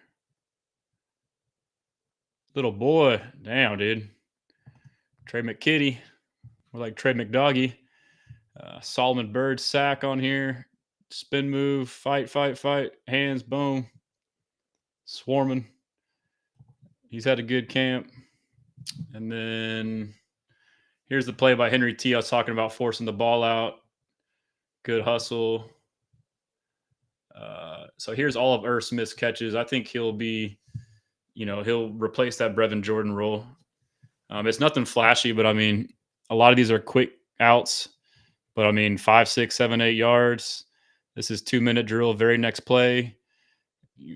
Little boy. Damn, dude. Trey McKitty. We're like Trey McDoggy. Solomon Bird sack on here. Spin move. Fight. Hands, boom. Swarming. He's had a good camp. And then here's the play by Henry T. I was talking about forcing the ball out. Good hustle. So here's all of Irv Smith's catches. I think he'll be, he'll replace that Brevin Jordan role. It's nothing flashy, but I mean, a lot of these are quick outs But I mean, 5, 6, 7, 8 yards. This is 2-minute drill. Very next play,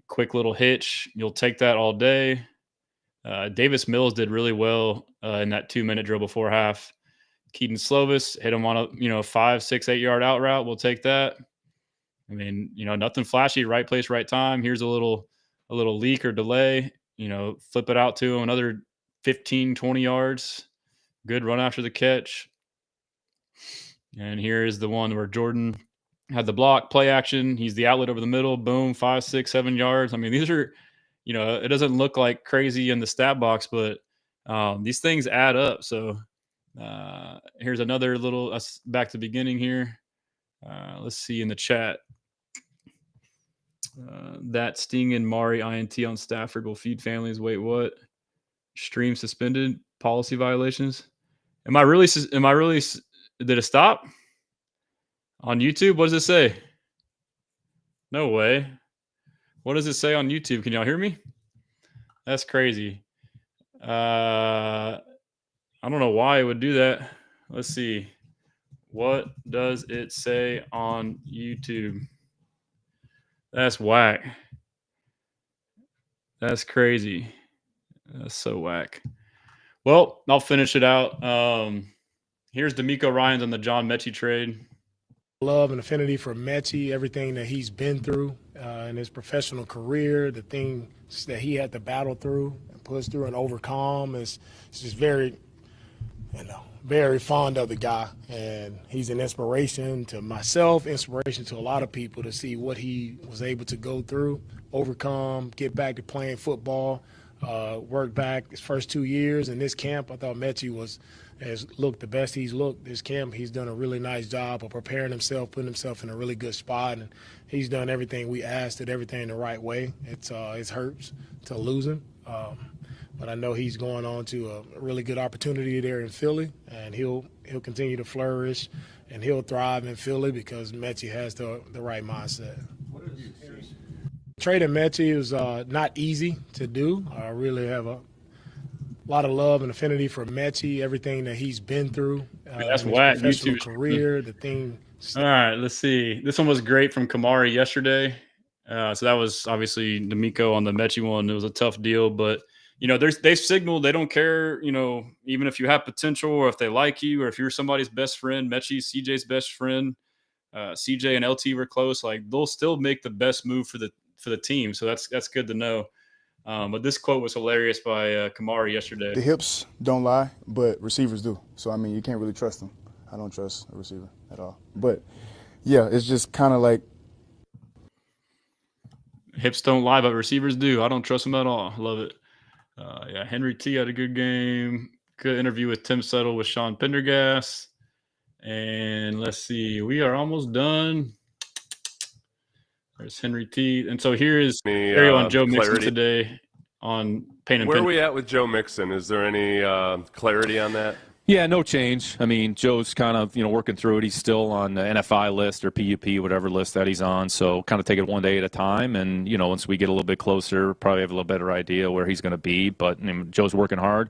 quick little hitch. You'll take that all day. Davis Mills did really well in that 2-minute drill before half. Keaton Slovis hit him on a 5, 6, 8 yard out route. We'll take that. I mean, nothing flashy. Right place, right time. Here's a little leak or delay. Flip it out to him another 15, 20 yards. Good run after the catch. And here is the one where Jordan had the block, play action. He's the outlet over the middle. Boom, 5, 6, 7 yards. I mean, these are, it doesn't look like crazy in the stat box, but these things add up. So here's another little back to the beginning here. Let's see in the chat. That Sting and Mari INT on Stafford will feed families. Wait, what? Stream suspended. Policy violations. Am I really? Did it stop on YouTube? What does it say? No way. What does it say on YouTube? Can y'all hear me? That's crazy. I don't know why it would do that. Let's see. What does it say on YouTube? That's whack. That's crazy. That's so whack. Well, I'll finish it out. Here's D'Amico Ryans on the John Metchie trade. Love and affinity for Metchie, everything that he's been through in his professional career, the things that he had to battle through and push through and overcome. It's just very, very fond of the guy. And he's an inspiration to myself, inspiration to a lot of people to see what he was able to go through, overcome, get back to playing football, work back his first 2 years. In this camp, I thought Metchie has looked the best he's looked this camp. He's done a really nice job of preparing himself, putting himself in a really good spot, and he's done everything we asked, did everything the right way. It hurts to lose him, but I know he's going on to a really good opportunity there in Philly, and he'll continue to flourish, and he'll thrive in Philly because Metchie has the right mindset. Trading Metchie was not easy to do. I really have a lot of love and affinity for Metchie, everything that he's been through. That's in whack. his professional YouTube. career, the thing. All right, let's see. This one was great from Kamari yesterday. So that was obviously D'Amico on the Metchie one. It was a tough deal, but they've signaled they don't care. Even if you have potential, or if they like you, or if you're somebody's best friend. Metchie's CJ's best friend. CJ and LT were close. Like, they'll still make the best move for the team. So that's good to know. But this quote was hilarious by Kamari yesterday. The hips don't lie, but receivers do. So, I mean, you can't really trust them. I don't trust a receiver at all. But, yeah, it's just kind of like. Hips don't lie, but receivers do. I don't trust them at all. Love it. Henry T had a good game. Good interview with Tim Settle with Sean Pendergast. And let's see. We are almost done. There's Henry T. And so here is Terry on Joe Mixon today on Pain and Where Penny. are we at with Joe Mixon? Is there any clarity on that? Yeah, no change. I mean, Joe's kind of, working through it. He's still on the NFI list or PUP, whatever list that he's on. So kind of take it one day at a time. And, once we get a little bit closer, probably have a little better idea where he's going to be. But Joe's working hard,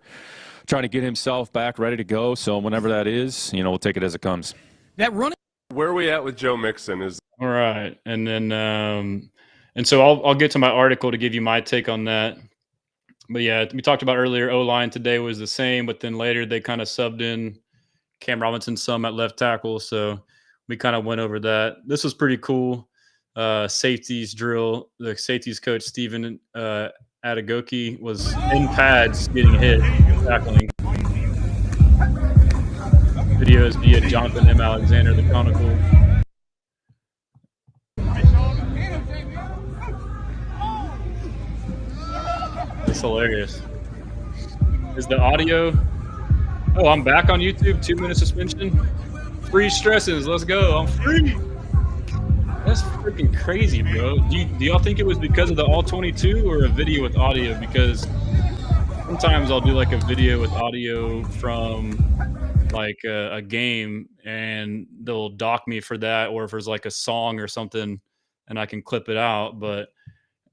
trying to get himself back ready to go. So whenever that is, we'll take it as it comes. That running. Where are we at with Joe Mixon? All right. And then, and so I'll get to my article to give you my take on that. But yeah, we talked about earlier, O-line today was the same, but then later they kind of subbed in Cam Robinson some at left tackle. So we kind of went over that. This was pretty cool. Safeties drill. The safeties coach, Steven Adagoki, was in pads getting hit, tackling. Videos via Jonathan M. Alexander, the Chronicle. It's hilarious. Is the audio? Oh, I'm back on YouTube. 2-minute suspension. Free stresses. Let's go. I'm free. That's freaking crazy, bro. Do y'all think it was because of the all 22 or a video with audio? Because sometimes I'll do like a video with audio from like a game, and they'll dock me for that, or if there's like a song or something, and I can clip it out. But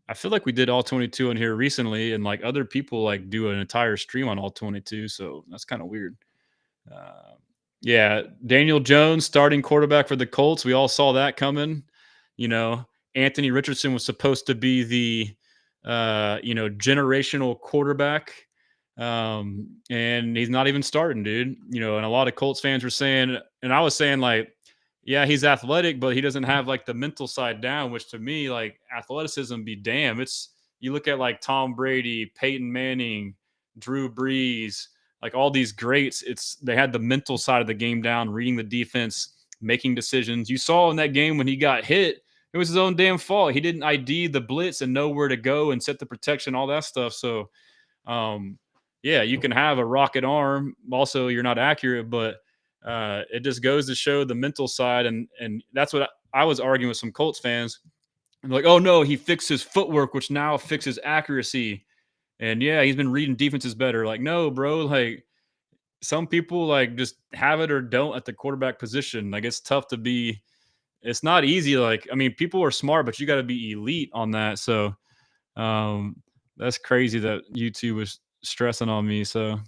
I feel like we did all 22 in here recently, and like other people like do an entire stream on all 22. So that's kind of weird. Yeah, Daniel Jones, starting quarterback for the Colts. We all saw that coming. Anthony Richardson was supposed to be the, generational quarterback. And he's not even starting, dude. And a lot of Colts fans were saying, and I was saying, like, yeah, he's athletic, but he doesn't have like the mental side down, which to me, like, athleticism be damn. You look at like Tom Brady, Peyton Manning, Drew Brees, like all these greats, they had the mental side of the game down, reading the defense, making decisions. You saw in that game when he got hit, it was his own damn fault. He didn't ID the blitz and know where to go and set the protection, all that stuff. So, yeah, you can have a rocket arm. Also, you're not accurate, but it just goes to show the mental side. And that's what I was arguing with some Colts fans. I'm like, oh, no, he fixed his footwork, which now fixes accuracy. And yeah, he's been reading defenses better. Like, no, bro, like some people like just have it or don't at the quarterback position. Like it's tough to be, it's not easy. Like, I mean, people are smart, but you got to be elite on that. So that's crazy that YouTube was stressing on me. So,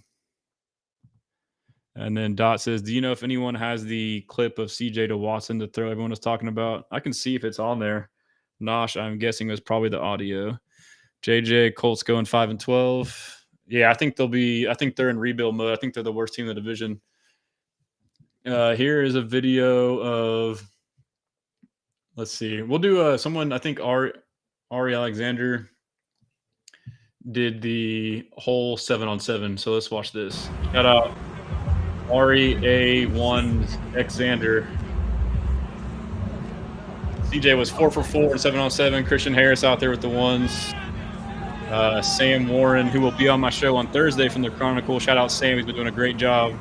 and then Dot says, do you know if anyone has the clip of CJ to Watson to throw everyone was talking about? I can see if it's on there. Nosh, I'm guessing it was probably the audio. JJ, Colts going 5-12. Yeah, I think they're in rebuild mode. I think they're the worst team in the division. Here is a video of, let's see. We'll do someone, I think Ari Alexander did the whole 7-on-7. So let's watch this. Shout out Ari A1 Xander. CJ was 4 for 4 in 7-on-7. Christian Harris out there with the ones. Sam Warren, who will be on my show on Thursday from the Chronicle. Shout out Sam. He's been doing a great job.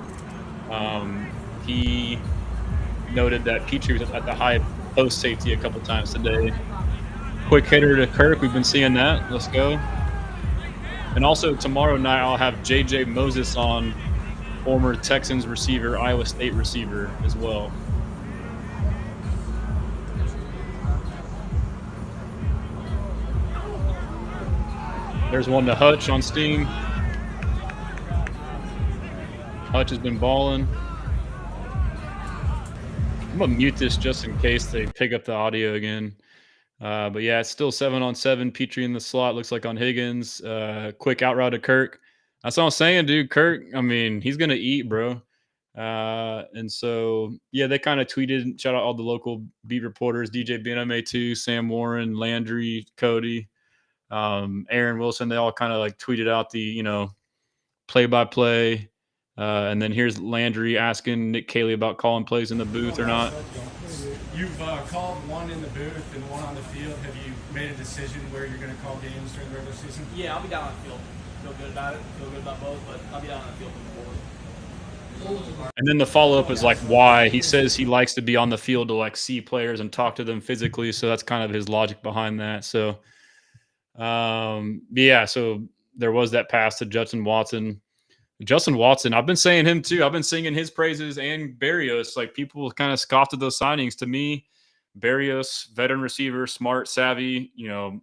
He noted that Petrie was at the high post safety a couple times today. Quick hitter to Kirk. We've been seeing that. Let's go. And also tomorrow night, I'll have JJ Moses on, former Texans receiver, Iowa State receiver as well. There's one to Hutch on Steam. Hutch has been balling. I'm going to mute this just in case they pick up the audio again. But yeah, it's still 7-on-7. Petrie in the slot, looks like on Higgins. Quick out route to Kirk. That's what I'm saying, dude. Kirk, I mean, he's going to eat, bro. And so, yeah, they kind of tweeted, shout out all the local beat reporters, DJ BNMA 2, Sam Warren, Landry, Cody. Aaron Wilson, they all kind of like tweeted out the, play-by-play. And then here's Landry asking Nick Caley about calling plays in the booth or not. You've called one in the booth and one on the field. Have you made a decision where you're going to call games during the regular season? Yeah, I'll be down on the field. Feel good about it. Feel good about both, but I'll be down on the field moving forward. And then the follow-up is like why. He says he likes to be on the field to like see players and talk to them physically. So that's kind of his logic behind that. So yeah, so there was that pass to Justin Watson. I've been saying him too. I've been singing his praises and Berrios. Like people kind of scoffed at those signings. To me, Berrios, veteran receiver, smart, savvy, and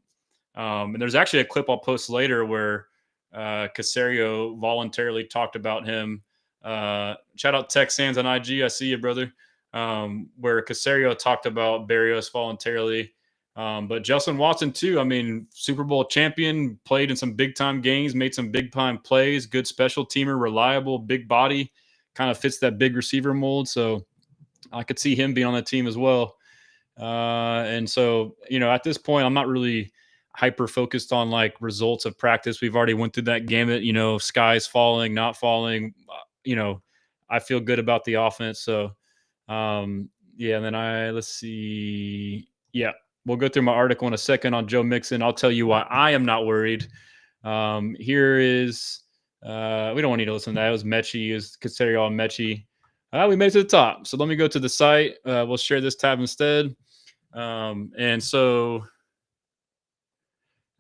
there's actually a clip I'll post later where Caserio voluntarily talked about him. Shout out Texans on IG. I see you, brother. Where Caserio talked about Berrios voluntarily. But Justin Watson too. I mean, Super Bowl champion, played in some big time games, made some big time plays, good special teamer, reliable, big body, kind of fits that big receiver mold. So I could see him being on the team as well. And so, at this point, I'm not really hyper focused on like results of practice. We've already went through that gamut, skies falling, not falling, I feel good about the offense. So, yeah, and then let's see. Yeah. We'll go through my article in a second on Joe Mixon. I'll tell you why I am not worried. Here is, we don't need to listen to that. It was Metchie, is Caserio on Metchie. We made it to the top. So let me go to the site. We'll share this tab instead. And so,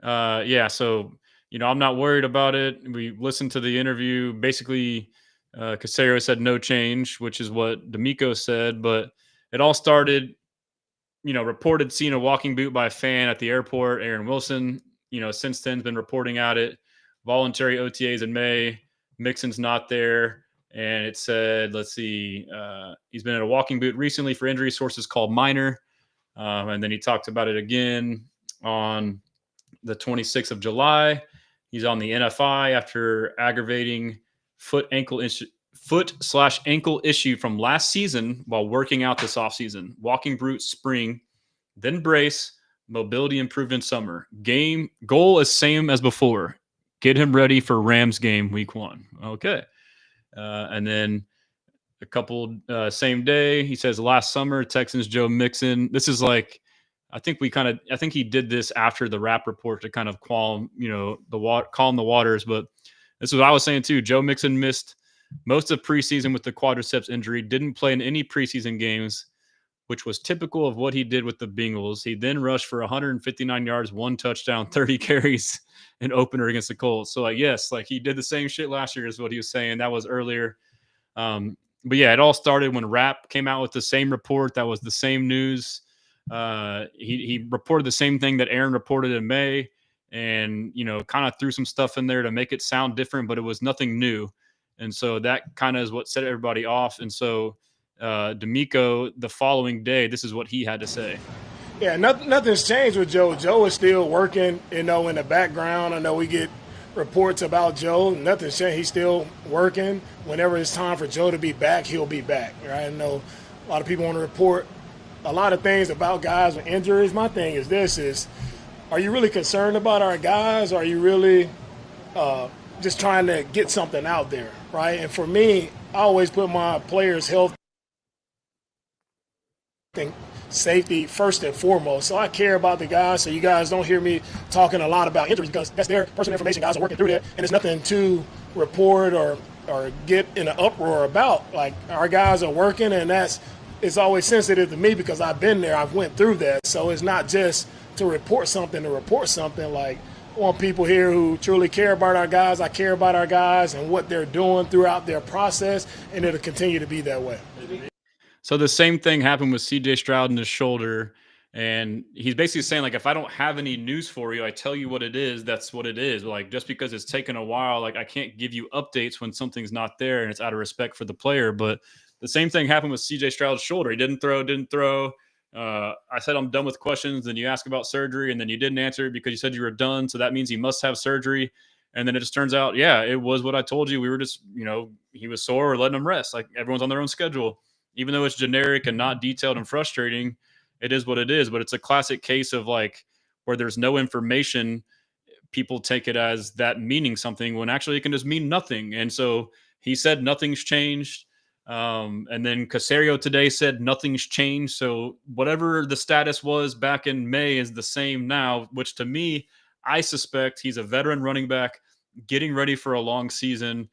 yeah, so, I'm not worried about it. We listened to the interview. Basically, Caserio said no change, which is what D'Amico said, but it all started, reported seeing a walking boot by a fan at the airport. Aaron Wilson, since then has been reporting at it. Voluntary OTAs in May. Mixon's not there. and it said, let's see, he's been in a walking boot recently for injury. Sources called minor. And then he talked about it again on the 26th of July. He's on the NFI after aggravating foot/ankle issue from last season while working out this offseason. Walking boot spring, then brace, mobility improved in summer. Game goal is same as before. Get him ready for Rams game week 1. Okay. And then a couple same day, he says last summer, Texans Joe Mixon. This is like, I think he did this after the rap report to kind of calm the waters. But this is what I was saying too. Joe Mixon missed most of preseason with the quadriceps injury, didn't play in any preseason games, which was typical of what he did with the Bengals. He then rushed for 159 yards, 1 touchdown, 30 carries in opener against the Colts. So yes, he did the same shit last year is what he was saying. That was earlier. But yeah, it all started when Rap came out with the same report. That was the same news. He reported the same thing that Aaron reported in May, and kind of threw some stuff in there to make it sound different, but it was nothing new. And so that kind of is what set everybody off. And so D'Amico, the following day, this is what he had to say. Yeah, nothing's changed with Joe. Joe is still working, in the background. I know we get reports about Joe. Nothing's changed. He's still working. Whenever it's time for Joe to be back, he'll be back. Right? I know a lot of people want to report a lot of things about guys with injuries. My thing is this: are you really concerned about our guys? Or are you really just trying to get something out there, right? And for me, I always put my players' health and safety first and foremost. So I care about the guys, so you guys don't hear me talking a lot about injuries, because that's their personal information. Guys are working through that, and it's nothing to report or get in an uproar about. Our guys are working, and it's always sensitive to me because I've been there. I've went through that. So it's not just to report something. I want people here who truly care about our guys. I care about our guys and what they're doing throughout their process, and it'll continue to be that way. So the same thing happened with C.J. Stroud in his shoulder, and he's basically saying, if I don't have any news for you, I tell you what it is, that's what it is. Just because it's taken a while, I can't give you updates when something's not there, and it's out of respect for the player. But the same thing happened with C.J. Stroud's shoulder. He didn't throw. I said I'm done with questions, then you ask about surgery, and then you didn't answer because you said you were done, so that means he must have surgery. And then it just turns out, yeah, it was what I told you. We were just, he was sore, or letting him rest. Everyone's on their own schedule. Even though it's generic and not detailed and frustrating, it is what it is. But it's a classic case of where there's no information, people take it as that meaning something when actually it can just mean nothing. And so he said nothing's changed. And then Caserio today said nothing's changed. So whatever the status was back in May is the same now, which to me, I suspect he's a veteran running back getting ready for a long season.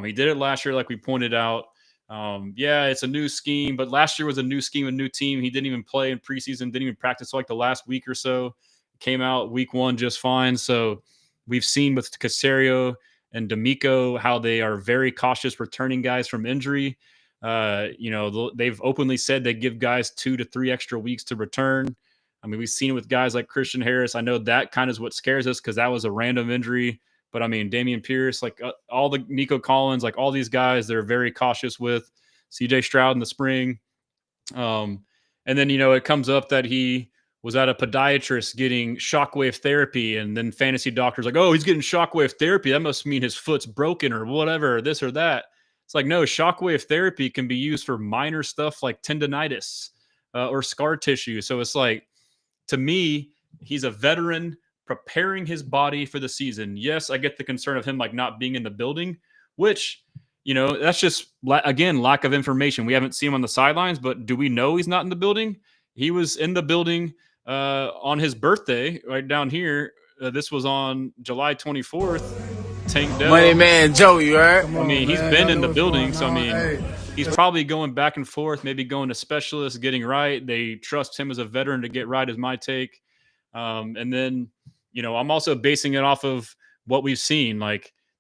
He did it last year, like we pointed out. Yeah, it's a new scheme, but last year was a new scheme, a new team. He didn't even play in preseason, didn't even practice the last week or so. Came out week 1 just fine. So we've seen with Caserio and D'Amico how they are very cautious returning guys from injury. They've openly said they give guys 2 to 3 extra weeks to return. I mean, we've seen it with guys like Christian Harris. I know that kind of is what scares us because that was a random injury. But I mean, Damian Pierce, all the Nico Collins, all these guys, they're very cautious with. C.J. Stroud in the spring. And then, it comes up that he was at a podiatrist getting shockwave therapy, and then fantasy doctors oh, he's getting shockwave therapy. That must mean his foot's broken or whatever, or this or that. It's no, shockwave therapy can be used for minor stuff like tendonitis or scar tissue. So it's to me, he's a veteran preparing his body for the season. Yes, I get the concern of him not being in the building, which, that's just, again, lack of information. We haven't seen him on the sidelines, but do we know he's not in the building? He was in the building on his birthday right down here. This was on July 24th. Tank Dell. Money man Joey, right? I mean, he's been in the building, so I mean, he's probably going back and forth, maybe going to specialists, getting right. They trust him as a veteran to get right, is my take. And then, I'm also basing it off of what we've seen.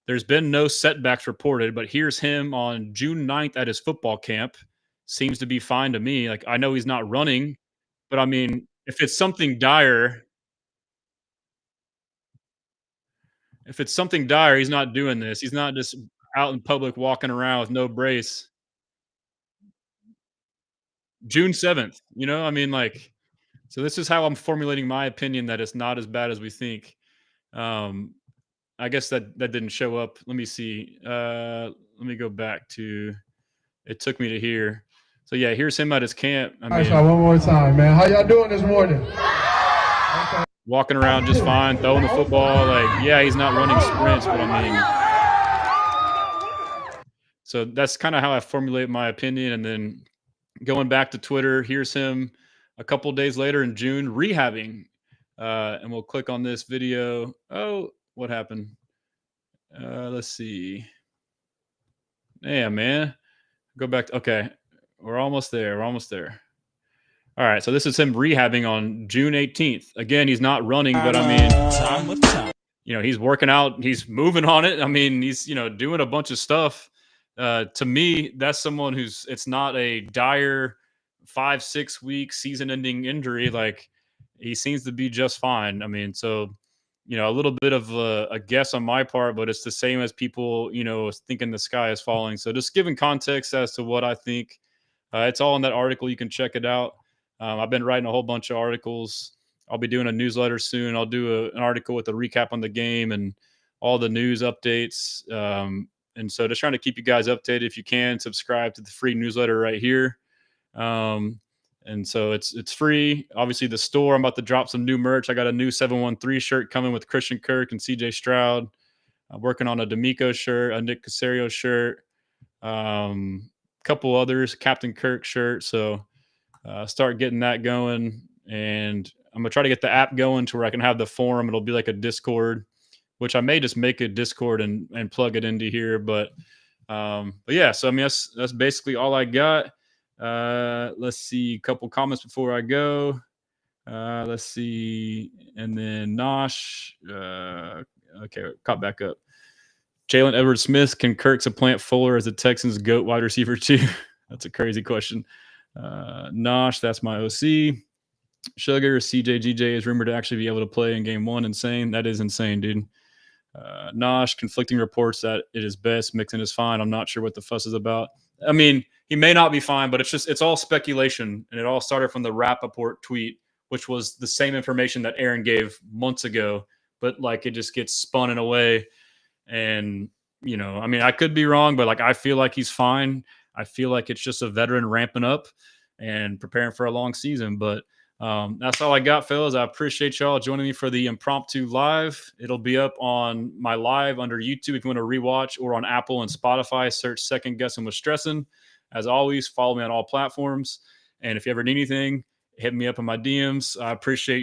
There's been no setbacks reported, but here's him on June 9th at his football camp. Seems to be fine to me. I know he's not running, but I mean, if it's something dire, he's not doing this. He's not just out in public walking around with no brace. June 7th, you know? I mean, like, so this is how I'm formulating my opinion that it's not as bad as we think. Um, I guess that didn't show up. Let me see. Let me go back to it took me to here. So yeah, here's him at his camp. I mean, one more time, man. How y'all doing this morning? walking around just fine, throwing the football. Like, yeah, he's not running sprints, but I mean, so that's kind of how I formulate my opinion. And then going back to Twitter, here's him a couple days later in June rehabbing. And we'll click on this video. Oh, what happened? Let's see. Yeah, man. Go back to, okay. We're almost there. We're almost there. All right. So this is him rehabbing on June 18th. Again, he's not running, but I mean, you know, he's working out. He's moving on it. I mean, he's, you know, doing a bunch of stuff. To me, that's someone it's not a dire 5-6 week season ending injury. Like, he seems to be just fine. I mean, so, you know, a little bit of a guess on my part, but it's the same as people, you know, thinking the sky is falling. So just giving context as to what I think. It's all in that article. You can check it out. I've been writing a whole bunch of articles. I'll be doing a newsletter soon. I'll do an article with a recap on the game and all the news updates. And so just trying to keep you guys updated. If you can, subscribe to the free newsletter right here. And so it's free. Obviously, the store, I'm about to drop some new merch. I got a new 713 shirt coming with Christian Kirk and C.J. Stroud. I'm working on a D'Amico shirt, a Nick Caserio shirt, couple others, Captain Kirk shirt. So start getting that going. And I'm going to try to get the app going to where I can have the forum. It'll be like a Discord, which I may just make a Discord and plug it into here. But yeah, so I mean, that's basically all I got. Let's see, a couple comments before I go. Let's see. And then Nosh. Okay, caught back up. Jalen Edwards-Smith, can Kirk supplant Fuller as the Texans' GOAT wide receiver too? That's a crazy question. Nosh, that's my OC. Sugar, CJ, GJ is rumored to actually be able to play in game 1. Insane. That is insane, dude. Nosh, conflicting reports that it is best. Mixon is fine. I'm not sure what the fuss is about. I mean, he may not be fine, but it's all speculation. And it all started from the Rappaport tweet, which was the same information that Aaron gave months ago, but like it just gets spun in a way. And, you know, I mean, I could be wrong, but like, I feel like he's fine. I feel like it's just a veteran ramping up and preparing for a long season. But that's all I got, fellas. I appreciate y'all joining me for the impromptu live. It'll be up on my live under YouTube if you want to rewatch, or on Apple and Spotify. Search Second Guessing with Stressin'. As always, follow me on all platforms. And if you ever need anything, hit me up in my DMs. I appreciate you.